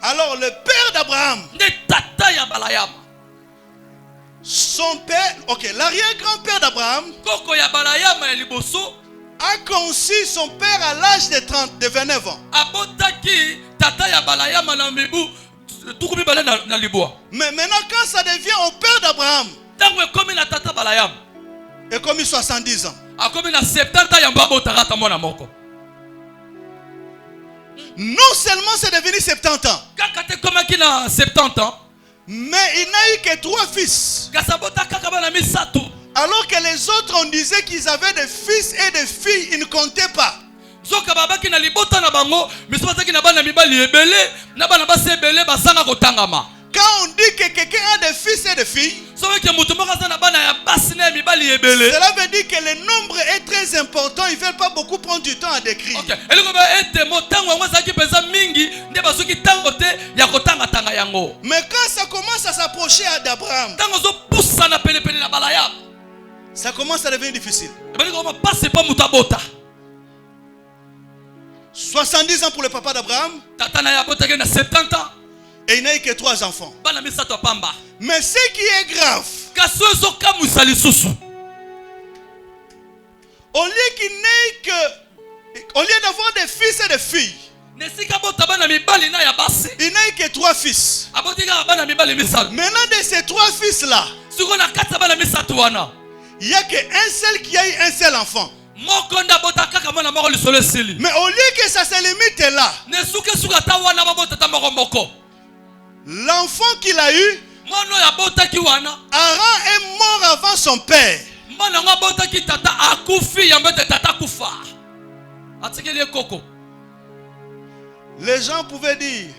Alors le père d'Abraham, son père, l'arrière-grand-père d'Abraham, a conçu son père à l'âge de 29 ans. Mais maintenant quand ça devient au père d'Abraham, et comme il 70 ans. Non seulement c'est devenu 70 ans, mais il n'a eu que 3 fils. Alors que les autres on disait qu'ils avaient des fils et des filles, ils ne comptaient pas. Quand on dit que quelqu'un a des fils et des filles, cela veut dire que le nombre est très important. Ils ne veulent pas beaucoup prendre du temps à décrire. Mais quand ça commence à s'approcher d'Abraham, ça commence à devenir difficile. 70 ans pour le papa d'Abraham. Et il n'a eu que 3 enfants. Mais ce qui est grave, au lieu d'avoir des fils et des filles, il n'a eu que 3 fils. Maintenant de ces 3 fils-là, il n'y a qu'un seul qui a eu un seul enfant. Mais au lieu que ça se limite là, l'enfant qu'il a eu, Haran est mort avant son père. Les gens pouvaient dire,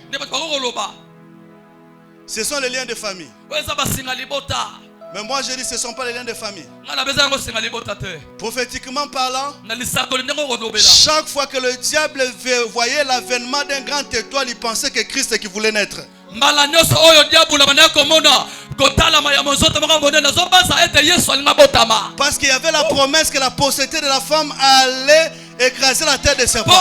ce sont les liens de famille. Mais moi je dis, ce ne sont pas les liens de famille. Prophétiquement parlant, chaque fois que le diable voyait l'avènement d'un grand étoile, il pensait que Christ qui voulait naître. Parce qu'il y avait la promesse que la postérité de la femme allait écraser la tête des serpents.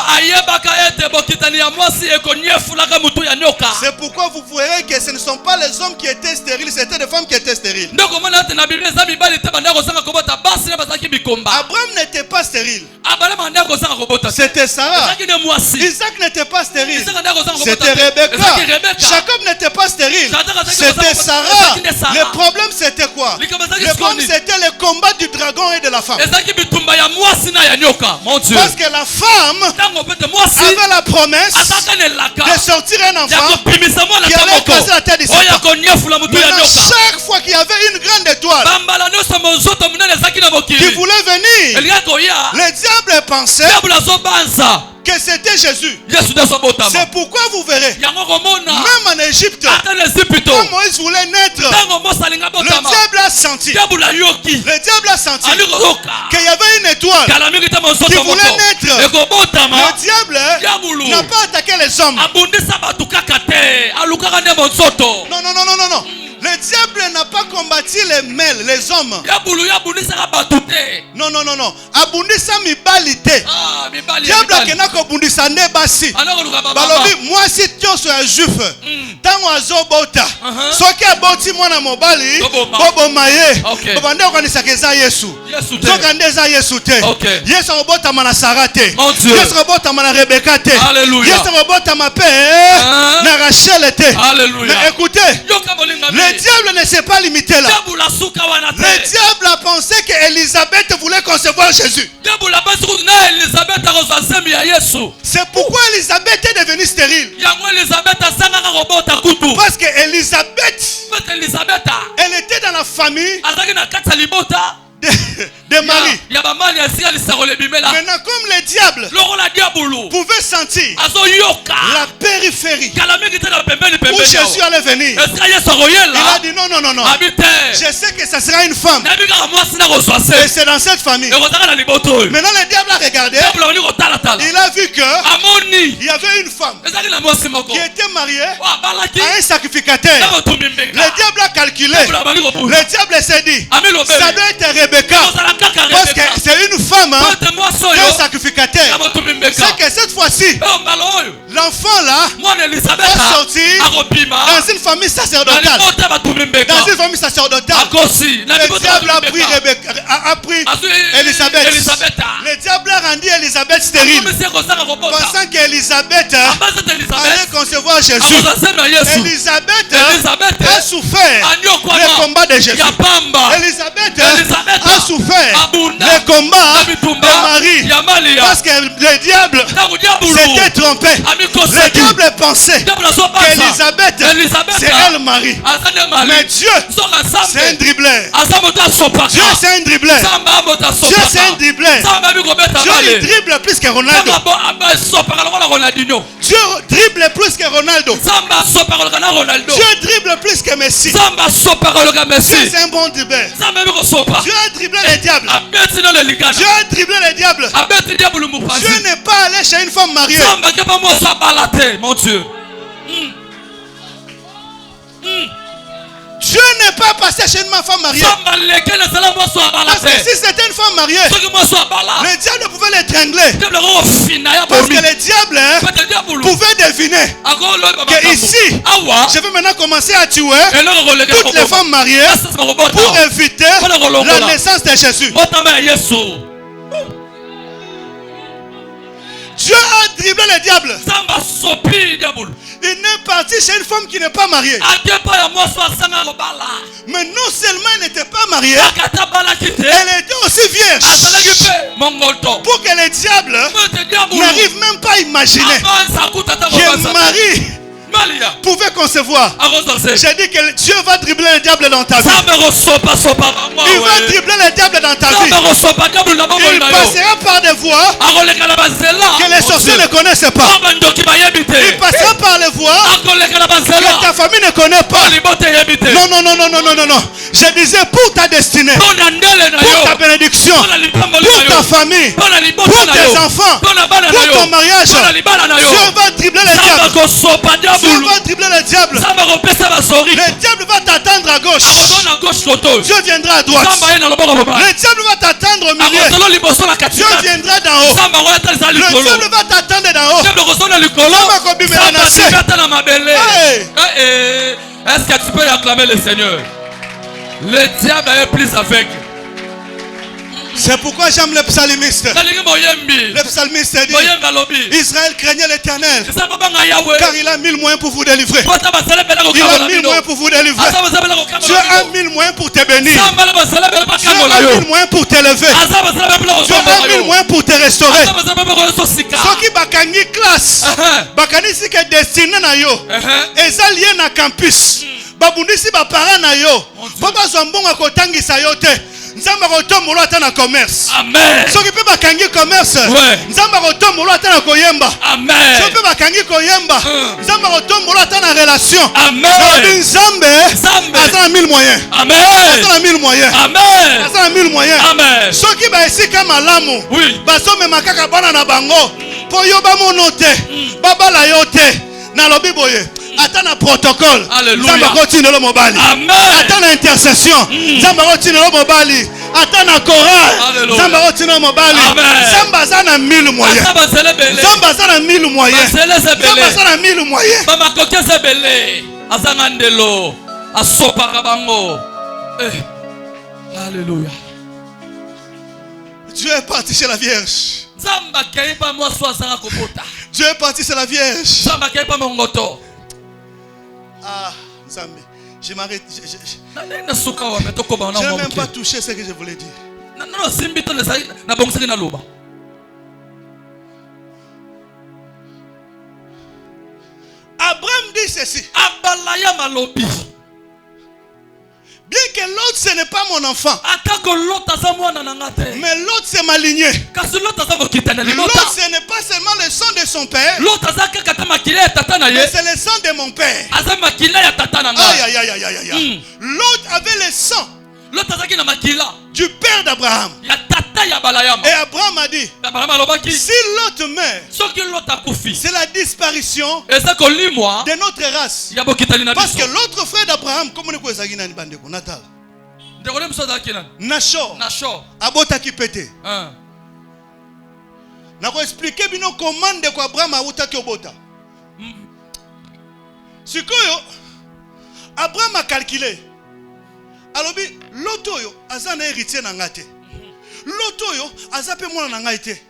C'est pourquoi vous verrez que ce ne sont pas les hommes qui étaient stériles, c'était des femmes qui étaient stériles. Abraham n'était pas stérile, c'était Sarah. Isaac n'était pas stérile, c'était Rebecca. Jacob n'était pas stérile, c'était Sarah. Le problème c'était quoi? Le problème c'était le combat du dragon et de la femme. Parce que la femme avait la promesse de sortir un enfant qui allait casser la tête du serpent. Maintenant, chaque fois qu'il y avait une grande étoile qui voulait venir, le diable pensait que c'était Jésus. C'est pourquoi vous verrez, même en Égypte, quand Moïse voulait naître, le diable a senti qu'il y avait une étoile qui voulait naître. Le diable n'a pas attaqué les hommes. Non. Le diable n'a pas combattu les mâles, les hommes. Non. Abundisa mibalite. Diable n'a pas abundisa nebasi. Balobi, moi si tu es un juif, tant ntango azobota Uh-huh. soki aboti mwana mobali Toboma. boboma ye Okay. bobande okanisaka eza Yesu Yesu te. soki nde eza Yesu te Okay. Yesu akobotama na Sara te Mon Dieu. Yesu akobotama na Rebeka te Alléluia. Yesu akobotama pe Hein? na Rachel te Alléluia. mais écoutez Yoka bolinga le diable ne s'est pas limité là. Diabula suka wana te. Le diable a pensé que Élisabeth voulait concevoir Jésus. Diabula basi na Elisabeth akozwa semi ya Yesu. C'est pourquoi Élisabeth est devenue stérile. Yango Elisabeth asangaka kobota kutu. Parce que Élisabeth, Elisabeth elle était dans la famille azaki na kati ya libota de Marie. ya bamali asika lisakolo ebimela. Maintenant, comme le diable Lokola diabulu pouvait sentir azoyoka la périphérie kala mingi te na pembeni où pembeni Jésus allait venir, esika Yesu il a akoyela dit non, non, non, non. abi te Je sais que ça sera une femme. nayebi kaka mwasi na kozwa Et se c'est dans cette famille. ekozaka na libota oyo Maintenant, le diable a regardé. diabulu abandi kotalatala Il a vu que amoni il y avait une femme ezalaki na mwasi moko qui était mariée o abalaki à un sacrificateur. na motumbi Le mbenga diable a calculé. diabulu abandi kobuza Le diable s'est dit, ami ça lobeli doit être Rebecca. kozala kaka Parce que Rebeka c'est une femme, hein, pote mwasi un oyo na sacrificateur. motumbi mbenga C'est que cette fois-ci, oyo mbala oyo l'enfant là, mwana Elisabeth va sortir akopima dans une famille na sacerdotale. libota ya batumbi mbenga Dans une famille sacerdotale. akosi na Le libota ya diable a batumbi pris, mbenga a pris azwi Elisabeth. Elisabeth Le diable a rendu Elisabeth stérile. akomisi ekozanga kobota Pensant qu'Elisabeth ambasete allait Elisabeth concevoir Jésus. akozwa semi ya Yesu Elisabeth Elisabeth a souffert le anyokwana combat de Jésus. ya pamba Elisabeth Elisabeth a souffert abunda le combat na de bitumba Marie. ya Maria Parce que le diable ntango diabulu s'était trompé. Le amikosaki diable pensait diabulu azobasa qu'Elisabeth, Elisabeth c'est elle Marie. aza nde mali Mais Dieu, soka c'est un nzambe dribbleur. aza moto asopaka Dieu, c'est un dribbleur. nzambe amoto Dieu, c'est un asopaka dribbleur. nzambe abikobeta Dieu, il bale dribble plus que Ronaldo. nzambe asopaka lokola Ronaldinho Dieu dribble plus que Ronaldo. nzambe asopaka lokola na Ronaldo Dieu dribble plus que Messi. nzambe asopaka lokola Dieu, Messi c'est un bon dribbleur. nzambe abikosopa Dieu a dribblé le diable. abeti na lelikana Dieu a dribblé le diable. abeti diabulu mopanzi Dieu n'est pas allé chez une femme mariée. nzambe akeba mwasi abala te mon Dieu Dieu n'est pas passé chez une femme mariée. nzambe alekele ezala mwasi abala Parce que te si c'était une femme mariée, soki mwasi abala le diable pouvait l'étrangler. diabulu akokofina ya Parce que bomi le diable pete diabulu pouvait deviner akoloyeba que makambo ici, awa je vais maintenant commencer à tuer eloko kolekela toutes les femmes mariées pour éviter la naissance de Jésus. motama ya Yesu Dieu a dribblé le diable. nzambe asopi diabulu Il n'est parti chez une femme qui n'est pas mariée. akepa ya mwasi asanga kobala Mais non seulement elle n'était pas mariée, akata abalaki te elle était aussi azalaki vierge. mpe mongolto Pour que le diable pete diabulu n'arrive même pas à imaginer avansa akuta ata que kobasa Marie malia pouvait concevoir. akozwa se J'ai dit que Dieu va dribbler le diable dans ta vie. nzambe kosopasopa Il va dribbler le diable dans ta vie. nzambe kosopa diabulu na bomoi Il na yo passera par des voies akoleka na banzela que les sorciers ne connaissent pas. po bandoki bayebi Il te passera par les voies akoleka na que ta banzela famille ne connaît po pas. libota eyebi te Non, non, non, non, non, non, non, non. Je disais pour ta destinée, mpo na ndele na pour ta yo bénédiction, mpo na lipamboli pour na ta yo famille, mpo na libota pour na tes yo enfants, mpo na bana na pour yo ton mariage. mpo na libala na yo Dieu va dribbler le nzambe diable. kosopa Dieu diabulu va dribbler le diable. nzambe akopesa basori Le diable va t'attendre à gauche. akozona gauche koto Dieu viendra à droite. nzambe aye na loboko mobali Le diable va t'attendre au milieu. akozolo liboso na Dieu katikati viendra d'en haut. nzambe akoyatalisa Le likolo diable va t'attendre d'en haut. diable akozona likolo Nzambe akobimela na se. nzambe ata na mabele Hey. Est-ce que tu peux acclamer le Seigneur? Le diable est plus aveugle. C'est pourquoi j'aime le psalmiste. nalingi moyembi Le psalmiste dit moyembi alobi Israël craignait l'éternel eza babanga yawe car il a mille moyens pour vous délivrer. pota basala bela Il a kokangola mille bino moyens pour vous délivrer. aza basala bela Dieu a kokangola bino mille moyens pour te bénir. sambala basala bela Dieu bakangola a yo mille moyens pour t'élever. aza basala bela Dieu a kosombola mille yo moyens pour te restaurer. aza basala bela kososika Soki bakangi classe, bakanisi ke destiné na yo, eza lié na campus. Babundisi ba parents na yo, po bazwa mbongo kotangisa yo te. Nzamba kotombola ata na commerce. amen Soki pe bakangi commerce, Ouais. nzamba kotombola ata na koyemba. amen Soki pe bakangi koyemba, nzamba kotombola ata na relation. amen Nzambe Nzambe. aza na mille moyens. amen Aza na mille moyens. amen Aza na mille moyens. amen Soki ba esika malamu, oui bazomema kaka bana na bango mpo yo bamono te babala yo te nalobi boye ata na protocole Alléluia. nzambe akotinelo mobali amen ata na intercession nzambe akotinelo mobali ata na chorale Alléluia. nzambe akotinelo mobali Amen. nzambe aza na mille moyens ata basala bele nzambe aza na mille moyens basala nzambe sebele aza na mille moyens bamakoki eza ebele azangandelo asopaka bango. Alléluia. Dieu est parti chez la Vierge. Dieu est parti chez la Vierge. Ah, Zambé. Je m'arrête. Je n'ai même pas touché ce que je voulais dire. Abraham dit ceci. Bien que l'autre ce n'est pas mon enfant, mais l'autre c'est ma lignée. L'autre ce n'est pas seulement le sang de son père, mais c'est le sang de mon père. Aïe, aïe, aïe, aïe, aïe. L'autre avait le sang du père d'Abraham. Et Abraham a dit, si l'autre meurt, c'est la disparition de notre race. Parce que l'autre frère d'Abraham, comme nous connaissons, Natal, Nashor, abotaki pété. Nako expliquer bino comment de quoi Abraham a otaki obota. Sikoyo, Abraham a calculé. Alors l'autre yo aza na héritier na ngate. L'autre yo aza pe mwana na ngate.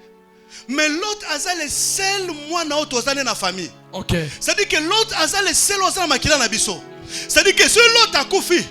Mais l'autre aza le seul mwana auto aza na famille. OK. C'est-à-dire que l'autre aza le seul aza makila na biso. C'est-à-dire que si l'autre akufi,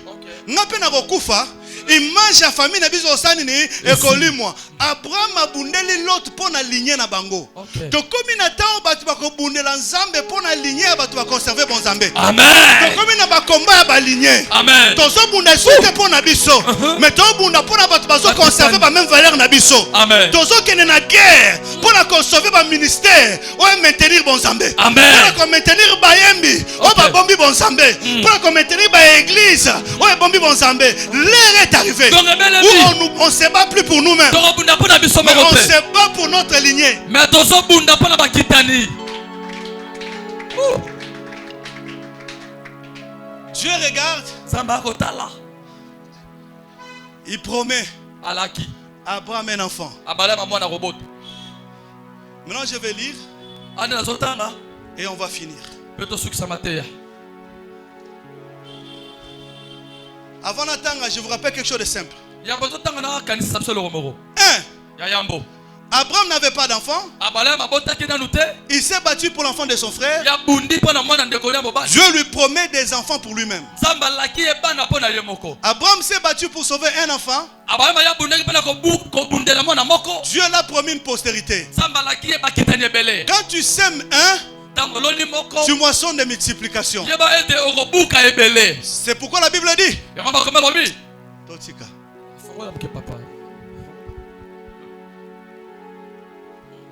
ngape na kokufa, image ya famille na biso osani ni ekoli moi. Abraham abundeli l'autre pour na lignée na bango. To komi na temps batu bakobundela nzambe pour na lignée batu bakonserver bon nzambe. Amen. To komi na bakomba ba lignée. Amen. To so bunda soute pour na biso. Mais to bunda pour na batu bazo conserver ba même valeur na biso. Amen. To so kene na guerre pour na conserver ba ministère ou maintenir bon nzambe. Amen. Pour na maintenir ba yembi ou ba bombi bon nzambe. Pour na maintenir ba église ou bombi bon nzambe. L'heure est arrivée où on ne se bat plus pour nous-mêmes, mais on se bat pour notre lignée. Dieu regarde, il promet à Abraham un enfant. Maintenant je vais lire et on va finir. Avant d'attendre, je vous rappelle quelque chose de simple. Abraham n'avait pas d'enfant. Il s'est battu pour l'enfant de son frère. Dieu lui promet des enfants pour lui-même. Abraham s'est battu pour sauver un enfant. Dieu l'a promis une postérité. Quand tu sèmes un, tu moissonnes des multiplications. C'est pourquoi la Bible dit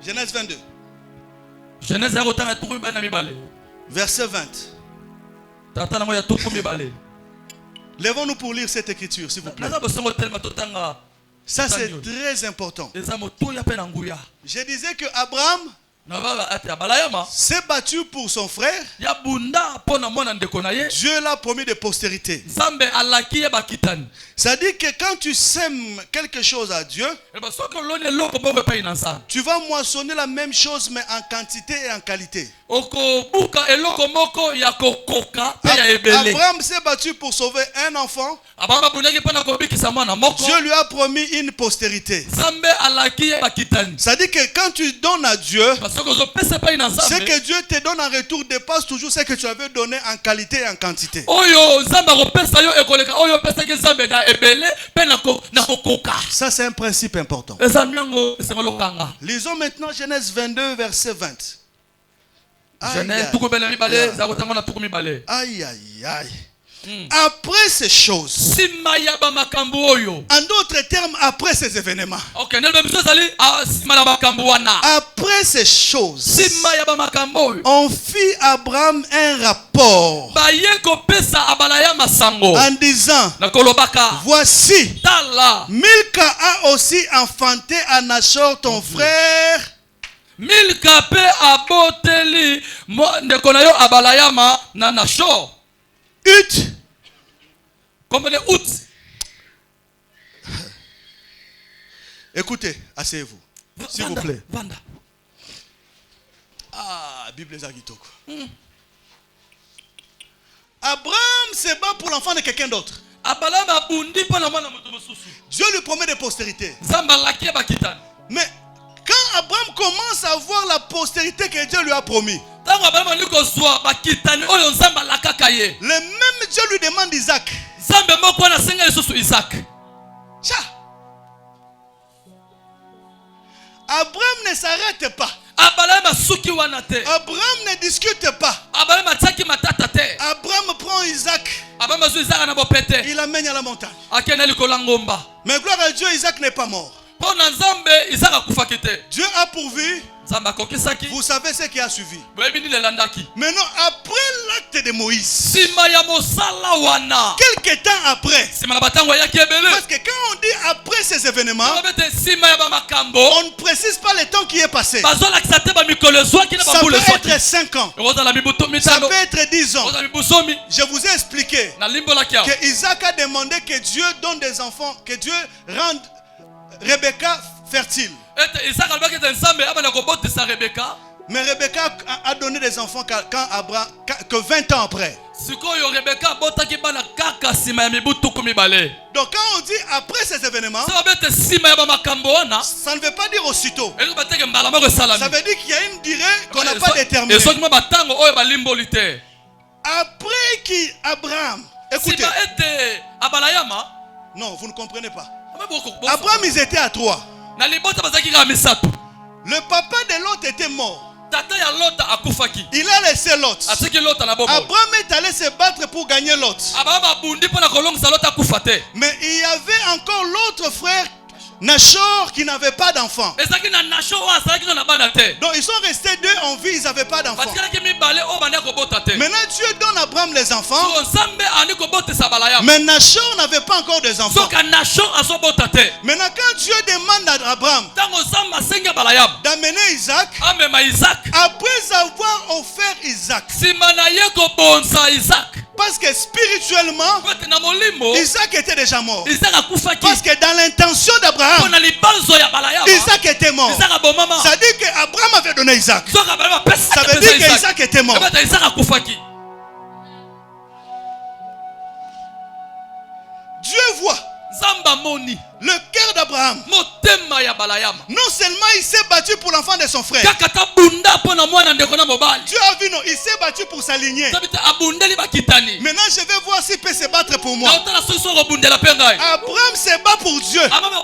Genèse 22 verset 20. Lèvons-nous pour lire cette écriture s'il vous plaît. Ça c'est très important. Je disais que Abraham s'est battu pour son frère. Dieu l'a promis de postérité. Ça dit que quand tu sèmes quelque chose à Dieu, tu vas moissonner la même chose mais en quantité et en qualité. Abraham s'est battu pour sauver un enfant. Dieu lui a promis une postérité. Ça dit que quand tu donnes à Dieu, ce que Dieu te donne en retour dépasse toujours ce que tu avais donné en qualité et en quantité. Ça c'est un principe important. Lisons maintenant Genèse 22 verset 20. Aïe aïe aïe. Après ces choses, en d'autres termes, après ces événements, après ces choses, on fit Abraham un rapport en disant, voici, Milka a aussi enfanté à Nashor ton frère. Milka pe aboteli ndeko na yo abalayama na Nashor. Ut. Comme les Ut. Écoutez, asseyez-vous. S'il vous plaît. Ah, Bible Zagitoko. Abraham se bat pour l'enfant de quelqu'un d'autre. Dieu lui promet des postérités. Mais quand Abraham commence à voir la postérité que Dieu lui a promis, le même Dieu lui demande Isaac. Abraham ne s'arrête pas. Abraham ne discute pas. Abraham prend Isaac. Il l'amène à la montagne. Mais gloire à Dieu, Isaac n'est pas mort. Dieu a pourvu. Vous savez ce qui a suivi. Maintenant, après l'acte de Moïse, quelques temps après, parce que quand on dit après ces événements, on ne précise pas le temps qui est passé. Ça peut être 5 ans. Ça peut être 10 ans. Je vous ai expliqué que Isaac a demandé que Dieu donne des enfants, que Dieu rende Rebecca fertile. Mais Rebecca a donné des enfants que 20 ans après. Donc quand on dit après ces événements, ça ne veut pas dire aussitôt. Ça veut dire qu'il y a une durée qu'on n'a pas déterminée. Après qui Abraham, écoutez. Non, vous ne comprenez pas. Abraham, ils étaient à 3. Le papa de Lot était mort. Il a laissé Lot. Abraham est allé se battre pour gagner Lot. Mais il y avait encore l'autre frère, Nachor, qui n'avait pas d'enfant. Donc ils sont restés 2 en vie, ils n'avaient pas d'enfant. Maintenant Dieu donne à Abraham les enfants. Mais Nachor n'avait pas encore des enfants. Maintenant quand Dieu demande à Abraham d'amener Isaac, après avoir offert Isaac, parce que spirituellement, Isaac était déjà mort. Parce que dans l'intention d'Abraham, Isaac était mort. Ça veut dire qu'Abraham avait donné Isaac. Ça veut dire qu'Isaac était mort. Dieu voit le cœur d'Abraham. Non seulement il s'est battu pour l'enfant de son frère. Dieu a vu, non, il s'est battu pour s'aligner. Maintenant je vais voir s'il peut se battre pour moi. Abraham se bat pour Dieu.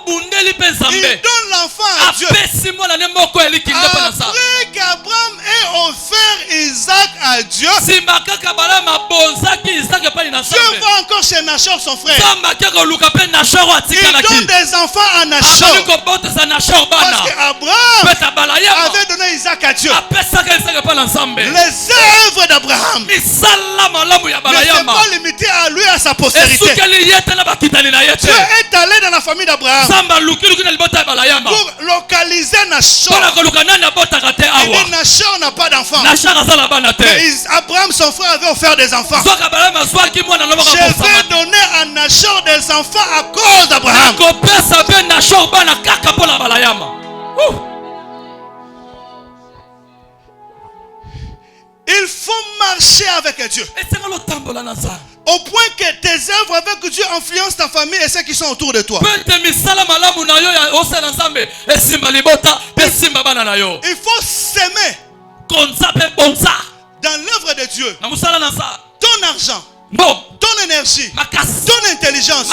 Il donne l'enfant à Dieu. Après qu'Abraham ait offert Isaac à Dieu, Dieu va encore chez Nachor son frère. Il donne des enfants à Nachor. Parce qu'Abraham avait donné Isaac à Dieu. Les œuvres d'Abraham ne sont pas limitées à lui et à sa postérité. Dieu est allé dans la famille d'Abraham pour localiser Nachor. Et Nachor n'a pas d'enfant. Mais Abraham son frère avait offert des enfants. Je vais donner à Nachor des enfants à cause d'Abraham. Il faut marcher avec Dieu. Au point que tes œuvres avec Dieu influencent ta famille et ceux qui sont autour de toi. Il faut s'aimer dans l'œuvre de Dieu. Ton argent, ton énergie, ton intelligence,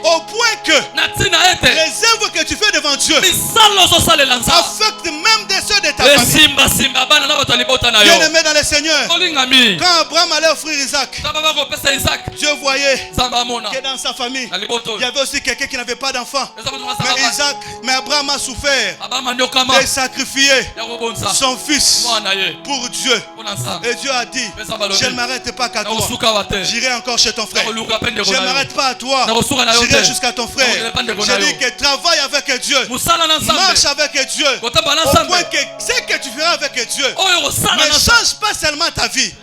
au point que les œuvres que tu fais devant Dieu affectent même des ceux de ta famille. Bien aimé dans le Seigneur, quand Abraham allait offrir Isaac, Dieu voyait que dans sa famille il y avait aussi quelqu'un qui n'avait pas d'enfant. Mais Abraham a souffert et sacrifié son fils pour Dieu. Et Dieu a dit, je ne m'arrête pas qu'à toi, j'irai encore chez ton frère. Je ne m'arrête pas à toi, j'irai jusqu'à ton frère. Je dis que travaille avec Dieu, marche avec Dieu, au point que ce que tu feras avec Dieu ne change pas seulement ta vie,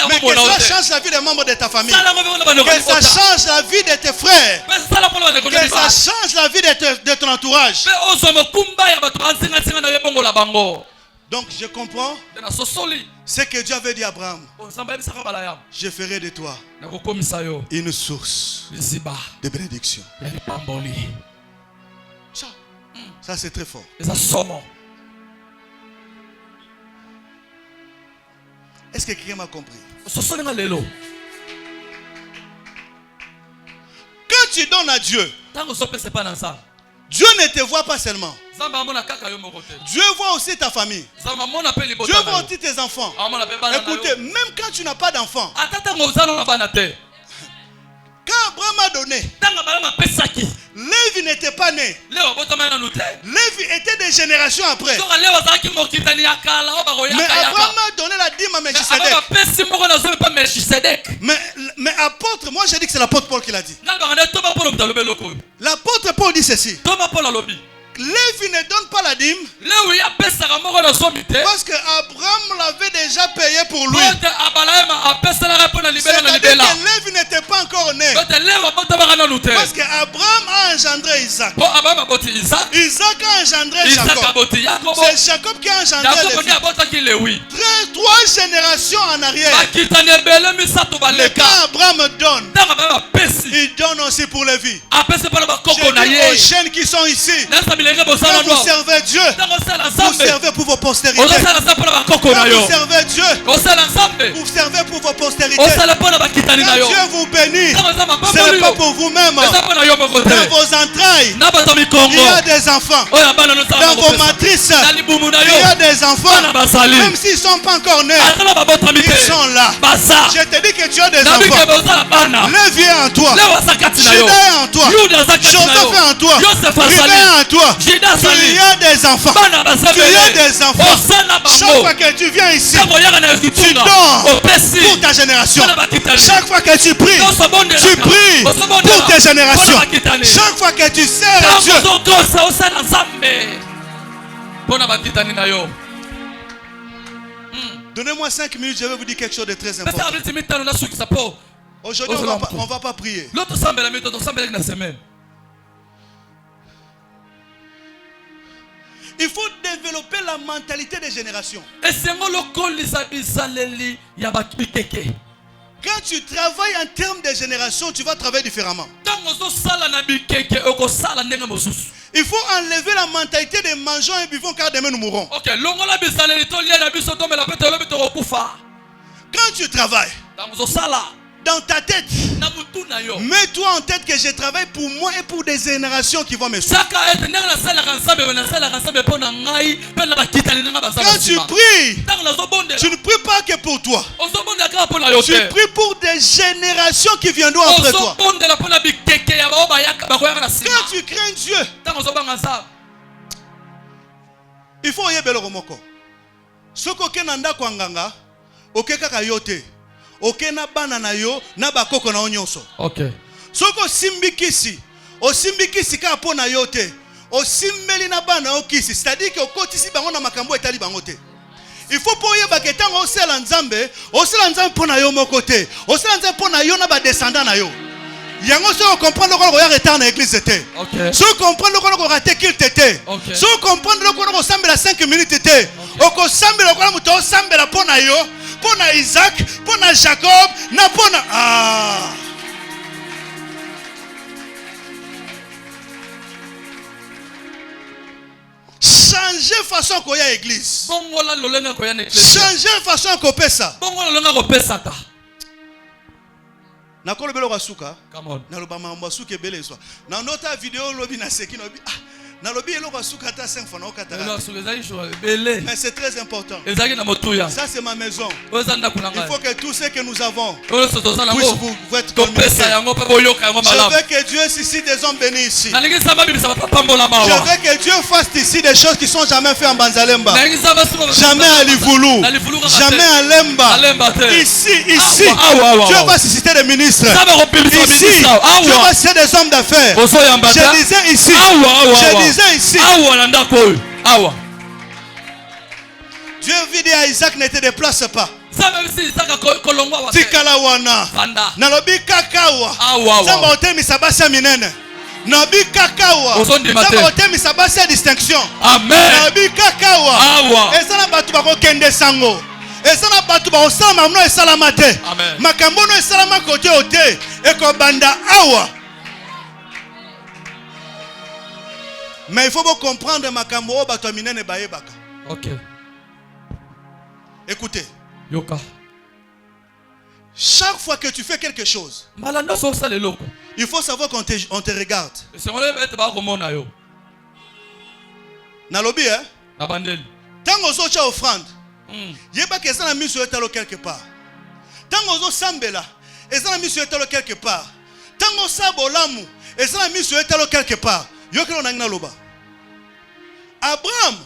mais que ça change la vie des membres de ta famille, que ça change la vie de tes frères, que ça change la vie de ton entourage. Donc je comprends ce que Dieu avait dit à Abraham. Je ferai de toi une source de bénédiction. Ça c'est très fort. Est-ce que quelqu'un m'a compris? Quand tu donnes à Dieu, Dieu ne te voit pas seulement. Dieu voit aussi ta famille. Dieu voit aussi tes enfants. Écoutez, même quand tu n'as pas d'enfants, quand Abraham a donné, Lévi n'était pas né. Lévi était des générations après. Mais Abraham a donné la dîme à Melchisedec. Mais apôtre, moi j'ai dit que c'est l'apôtre Paul qui l'a dit. L'apôtre Paul dit ceci. Lévi ne donne pas la dîme parce que Abraham l'avait déjà payé pour lui. C'est-à-dire que Lévi n'était pas encore né. Parce que Abraham a engendré Isaac. Isaac a engendré Jacob. C'est Jacob qui a engendré Lévi. 3 générations en arrière. Mais quand Abraham donne, il donne aussi pour Lévi. Je dis aux jeunes qui sont ici, quand vous servez Dieu, vous servez pour vos postérités. Quand vous servez Dieu, vous servez pour vos postérités. Quand Dieu vous bénit, ce n'est pas pour vous-même. Dans vos entrailles, il y a des enfants. Dans vos matrices, il y a des enfants. Même s'ils ne sont pas encore nés, ils sont là. Je te dis que tu as des enfants. Lévi est en toi. Judas est en toi. Joseph est en toi. Ruben est en toi. Tu as des enfants. Tu as des enfants. Chaque fois que tu viens ici, tu dors pour ta génération. Chaque fois que tu pries pour tes générations. Chaque fois que tu sers à Dieu. Donnez-moi 5 minutes, je vais vous dire quelque chose de très important. Aujourd'hui, on ne va pas prier. Il faut développer la mentalité des générations. Quand tu travailles en termes de génération, tu vas travailler différemment. Il faut enlever la mentalité de mangeons et buvons car demain nous mourrons. Quand tu travailles, dans ta tête, mets-toi en tête que je travaille pour moi et pour des générations qui vont me suivre. Quand tu pries, tu ne pries pas que pour toi. Tu pries pour des générations qui viendront après toi. Quand tu crains Dieu, il faut y aller au moko. Ce que nanda kwanganga, okeka yote. Okena bana na yo na bakoko na onyonso. Okay. Soko simbikisi, osimbikisi ka pona yote. Osimbeli na bana okisi, c'est-à-dire que okotisi bango na makambo etali bango te. Il faut pour yeba ke tango osela nzambe pona yo mokote. Osela nzambe pona yo na ba descendant na yo. Yango so comprendre ko ya retard na église te. Okay. So comprendre ko rater qu'il tete. Okay. So comprendre ko sambela 5 minutes te. Oko sambela ko muto sambela pona yo. Pour Isaac, pour Jacob, pour changer façon qu'on y a église. Changer façon qu'on fait ça. Nakolo belo wasuka. Na lobama mbasuke bele so. Na nota vidéo lobi na seki no bi. Mais c'est très important. Ça c'est ma maison. Il faut que tout ce que nous avons puisse vous être communiqué. Je veux que Dieu suscite des hommes bénis ici. Je veux que Dieu fasse ici des choses qui sont jamais faites en Banzalemba. Jamais à Livoulou. Jamais à Lemba. Ici. Dieu va susciter des ministres. Ici. Dieu va susciter des hommes d'affaires. Je disais ici. Ici. Dieu vit à Isaac ne te déplace pas. Tikalawana. Nalobi kakawa. Samba otemi sabasa minene. Nabi kakawa. Ozondima te. Ça va otemisa basi ya distinction. Amen. Nabi kakawa. Awa. Ezana batu bako kende sango. Ezana batu bako salama mno esalama te. Amen. Makambo no esalama kote ote. Eko banda awa. Mais il faut vous comprendre makambo o batu minene bayebaka. OK. Écoutez. Yoka. Chaque fois que tu fais quelque chose, Malanda so ça le loko. il faut savoir qu'on te regarde. C'est on le mettre ba komona yo. Nalobi hein? Na bandeli. Tango zo cha offrande. Yeba que ça na miso etalo quelque part. Tango zo sambela, ça na miso etalo quelque part. Tango sabolamu, ça na miso etalo quelque part. Yo que on a loba. Abraham.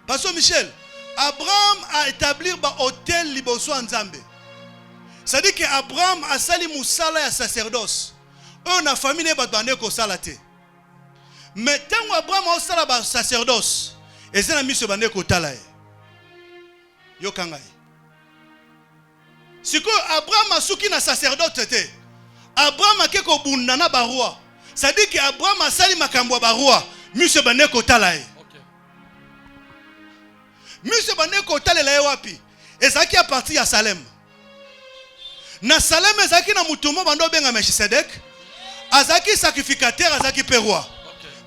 Pasteur Michel, Abraham a établi un hôtel liboso en Zambé. C'est-à-dire qu'Abraham a sali musala ya sacerdoce. On a famille ba bande ko salate. Mais tant Abraham a sala ba sacerdoce, et ça na miso bande ko talaye. Yo kangai. Siko Abraham a suki na sacerdoce te. Abraham a keko bundana ba roi. C'est-à-dire qu'Abraham a sali makambo ba roi, miso bande ko talaye. Monsieur Baneko talela wapi? Ezaki a parti à Salem. Na Salem ezaki na mutumo bando benga Melchisedek. Azaki sacrificateur, azaki peroi.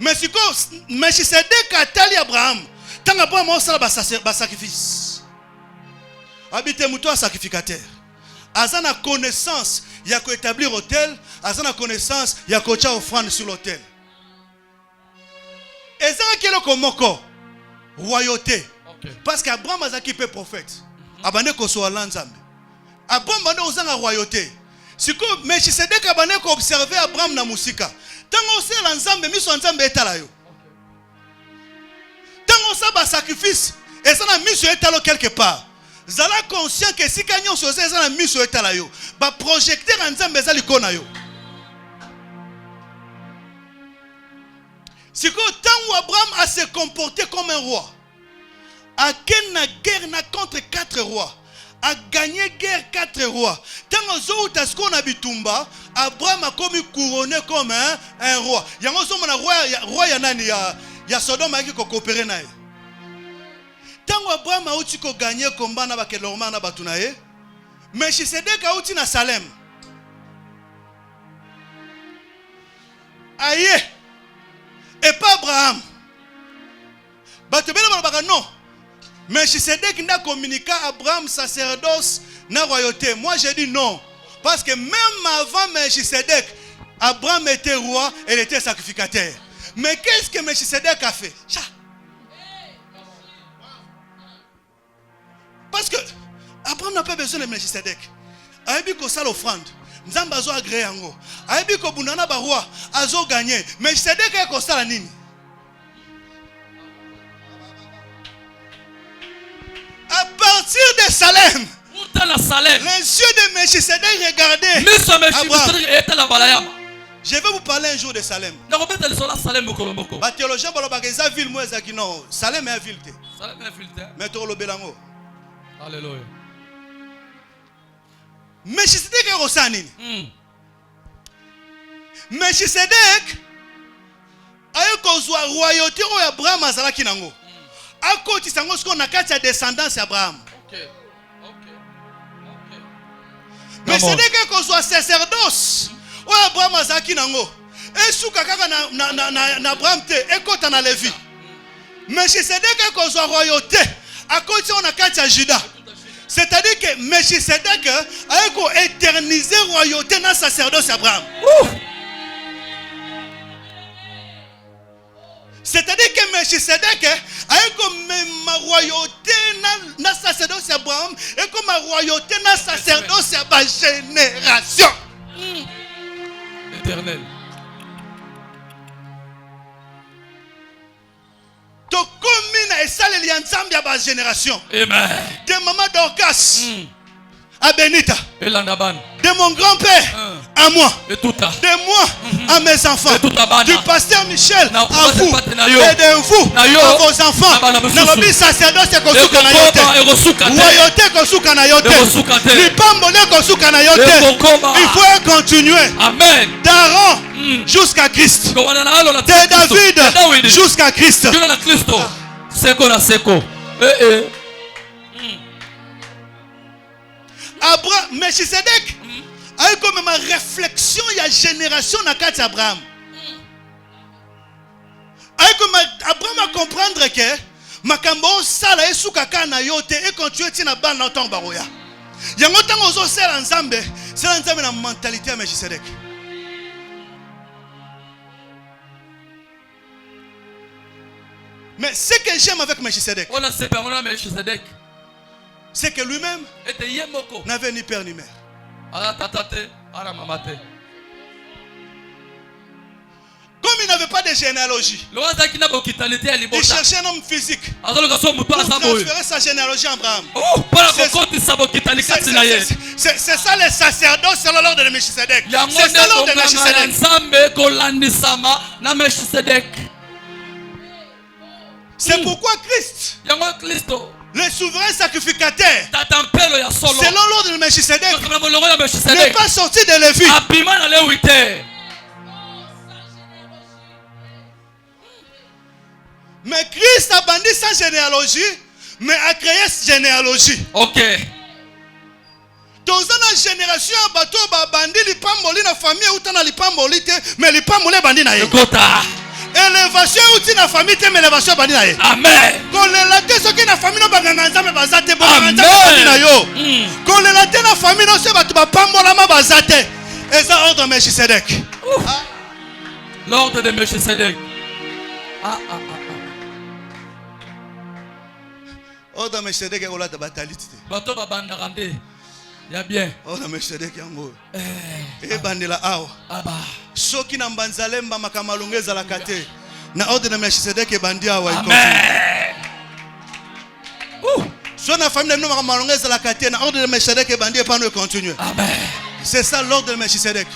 Mais siko Melchisedek atali Abraham. Tanga Abraham osala ba sacrifice. Habite muto sacrificateur. Azana connaissance, il y a ko établir hôtel, azana connaissance, il y a ko cha offrande sur l'hôtel. Ezaki le komoko royauté. Parce qu'Abraham a été prophète. Abane ko so lanzambe. Abraham bande ozanga royauté. Siko Melchisedek abane ko observer Abraham na musika. Tango se lanzambe miso nzambe etala yo. Tango sa ba sacrifice et ça na miso etalo quelque part. Zala conscient que si kanyo so ça na miso etala yo. Ba projecteur nzambe za likona yo. Siko tango Abraham a se comporté comme un roi. A gagné guerre contre 4 rois. A gagné guerre 4 rois. Tant que zo utasko na bitumba, Abraham a comme couronné comme un roi. Yango zo mona roi ya nani ya Sodome a qui coopérer nae. Tant que Abraham a uti ko gagné combat na ba kelorma na batunae. Melchisedek a uti na Salem. Aïe. Et pas Abraham. Batebele ba non. Melchisedek n'a communiqué à Abraham sacerdoce na royauté. Moi j'ai dit non. Parce que même avant Melchisedek, Abraham était roi et il était sacrificateur. Mais qu'est-ce que Melchisedek a fait? Parce que Abraham n'a pas besoin de Melchisedek. Aïbi ko sal offrande. Nzamba azo agréé yango. Aïbi ko bundana ba roi azo gagné. Melchisedek a ko sala nini? À partir de Salem, les yeux de Melchisedek regardaient Abraham. Je vais vous parler un jour de Salem. Les théologiens disent que ville, moi, non. Salem est une ville. Mais tu as alléluia. Melchisedek est Rosani. Melchisedek a eu royauté où Abraham a zalaki nango. À côté de ce qu'on a quatre descendance d'Abraham. Mais c'est dès que soit sacerdoce, où Abraham a zaki nango. Et sous kaka na Abraham te, et quand on a Lévi. Mais c'est dès que soit royauté, à côté on a quatre Juda. C'est-à-dire que Melchisedek a éternisé royauté dans sacerdoce d'Abraham. C'est-à-dire que Melchisedek a comme ma royauté dans la sacerdoce d'Abraham et comme ma royauté dans la sacerdoce de ma génération. Éternel. Tu combines et ça les liens de ma génération. Amen. De maman Dorcas. à Benita, Et l'andaban. de mon grand-père à moi, Et tout à. de moi à mes enfants, Et tout à bana. du pasteur Michel Na à vous kupate na yo. et de vous Na yo. à vos enfants. Na bana mosusu. Nalobi sacerdoce Et kosuka na yo te. kokoba ekosuka te. Royauté kosuka na yo te. Ekosuka te. Lipambole kosuka na yo Et te. kokoba. Il faut continuer Amen. d'Aaron jusqu'à Christ, Kowana na halo na de Kristo. David De Dawidi. jusqu'à Christ. Juna na Kristo. Seko na seko. Abraham, Melchisedec a eu comme ma réflexion, il y a génération dans quatre Abraham. A eu comme Abraham à comprendre que makambo sala esu kaka na yote et continuer tina ban na ton baroya. Yango tango ozo sala nzambe, sala nzambe na mentalité ya Melchisedec. Mais ce que j'aime avec Melchisedec, On a séparé on a Melchisedec. c'est que lui-même Ete yemoko. n'avait ni père ni mère. Ara tatate, ara mamate. Comme il n'avait pas de généalogie, Loaza kina bokitanete ya il libota. cherchait un homme physique Azolo kaso mutu pour asaboy. transférer sa généalogie à Abraham. Oh, para C'est- kokoti sabo kitani katina ye. C'est ça les sacerdoces selon l'ordre de Melchisedec. Yango C'est ça l'ordre de ne konganga Melchisedec. nzambe kolandisama na Melchisedec. C'est pourquoi Christ, Yango Kristo. le souverain sacrificateur, Tatampelo ya solo. selon l'ordre de Melchisedec, Kama molongo ya n'est Melchisedec. pas sorti de Lévi. Abima na lewite. Mais Christ a bandi sa généalogie, mais a créé cette généalogie. OK. Dans la génération, bateau bandi lipamboli na famille ou na lipamboli te, mais lipamboli bandi na ye. Kota. Élévation ou na famille te, mais élévation bandi na ye. Amen. Kolela te soki na famille no banganga nzambe bazate bo Amen. nzambe na yo. Kolela te na famille no se batu bapambola ma bazate. Eza ordre Melchisedec. L'ordre de Melchisedec. Ordre Melchisedec est là de batalite. Bato babandaka nde. Ya bien. Ordre Melchisedec yango. E bandela awa. Aba. Soki na mbanzalemba makamalungu ezalaka te. Na ordre de Melchisedec ebandi awa. Amen. So na famille no makamalungu ezalaka te. Na ordre de Melchisedec ebandi epano e continue. Amen. C'est ça l'ordre de Melchisedec.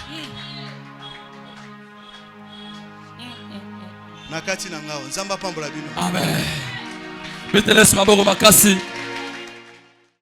Nakati na ngao nzamba pambola bino. Amen. Betelesi maboko makasi.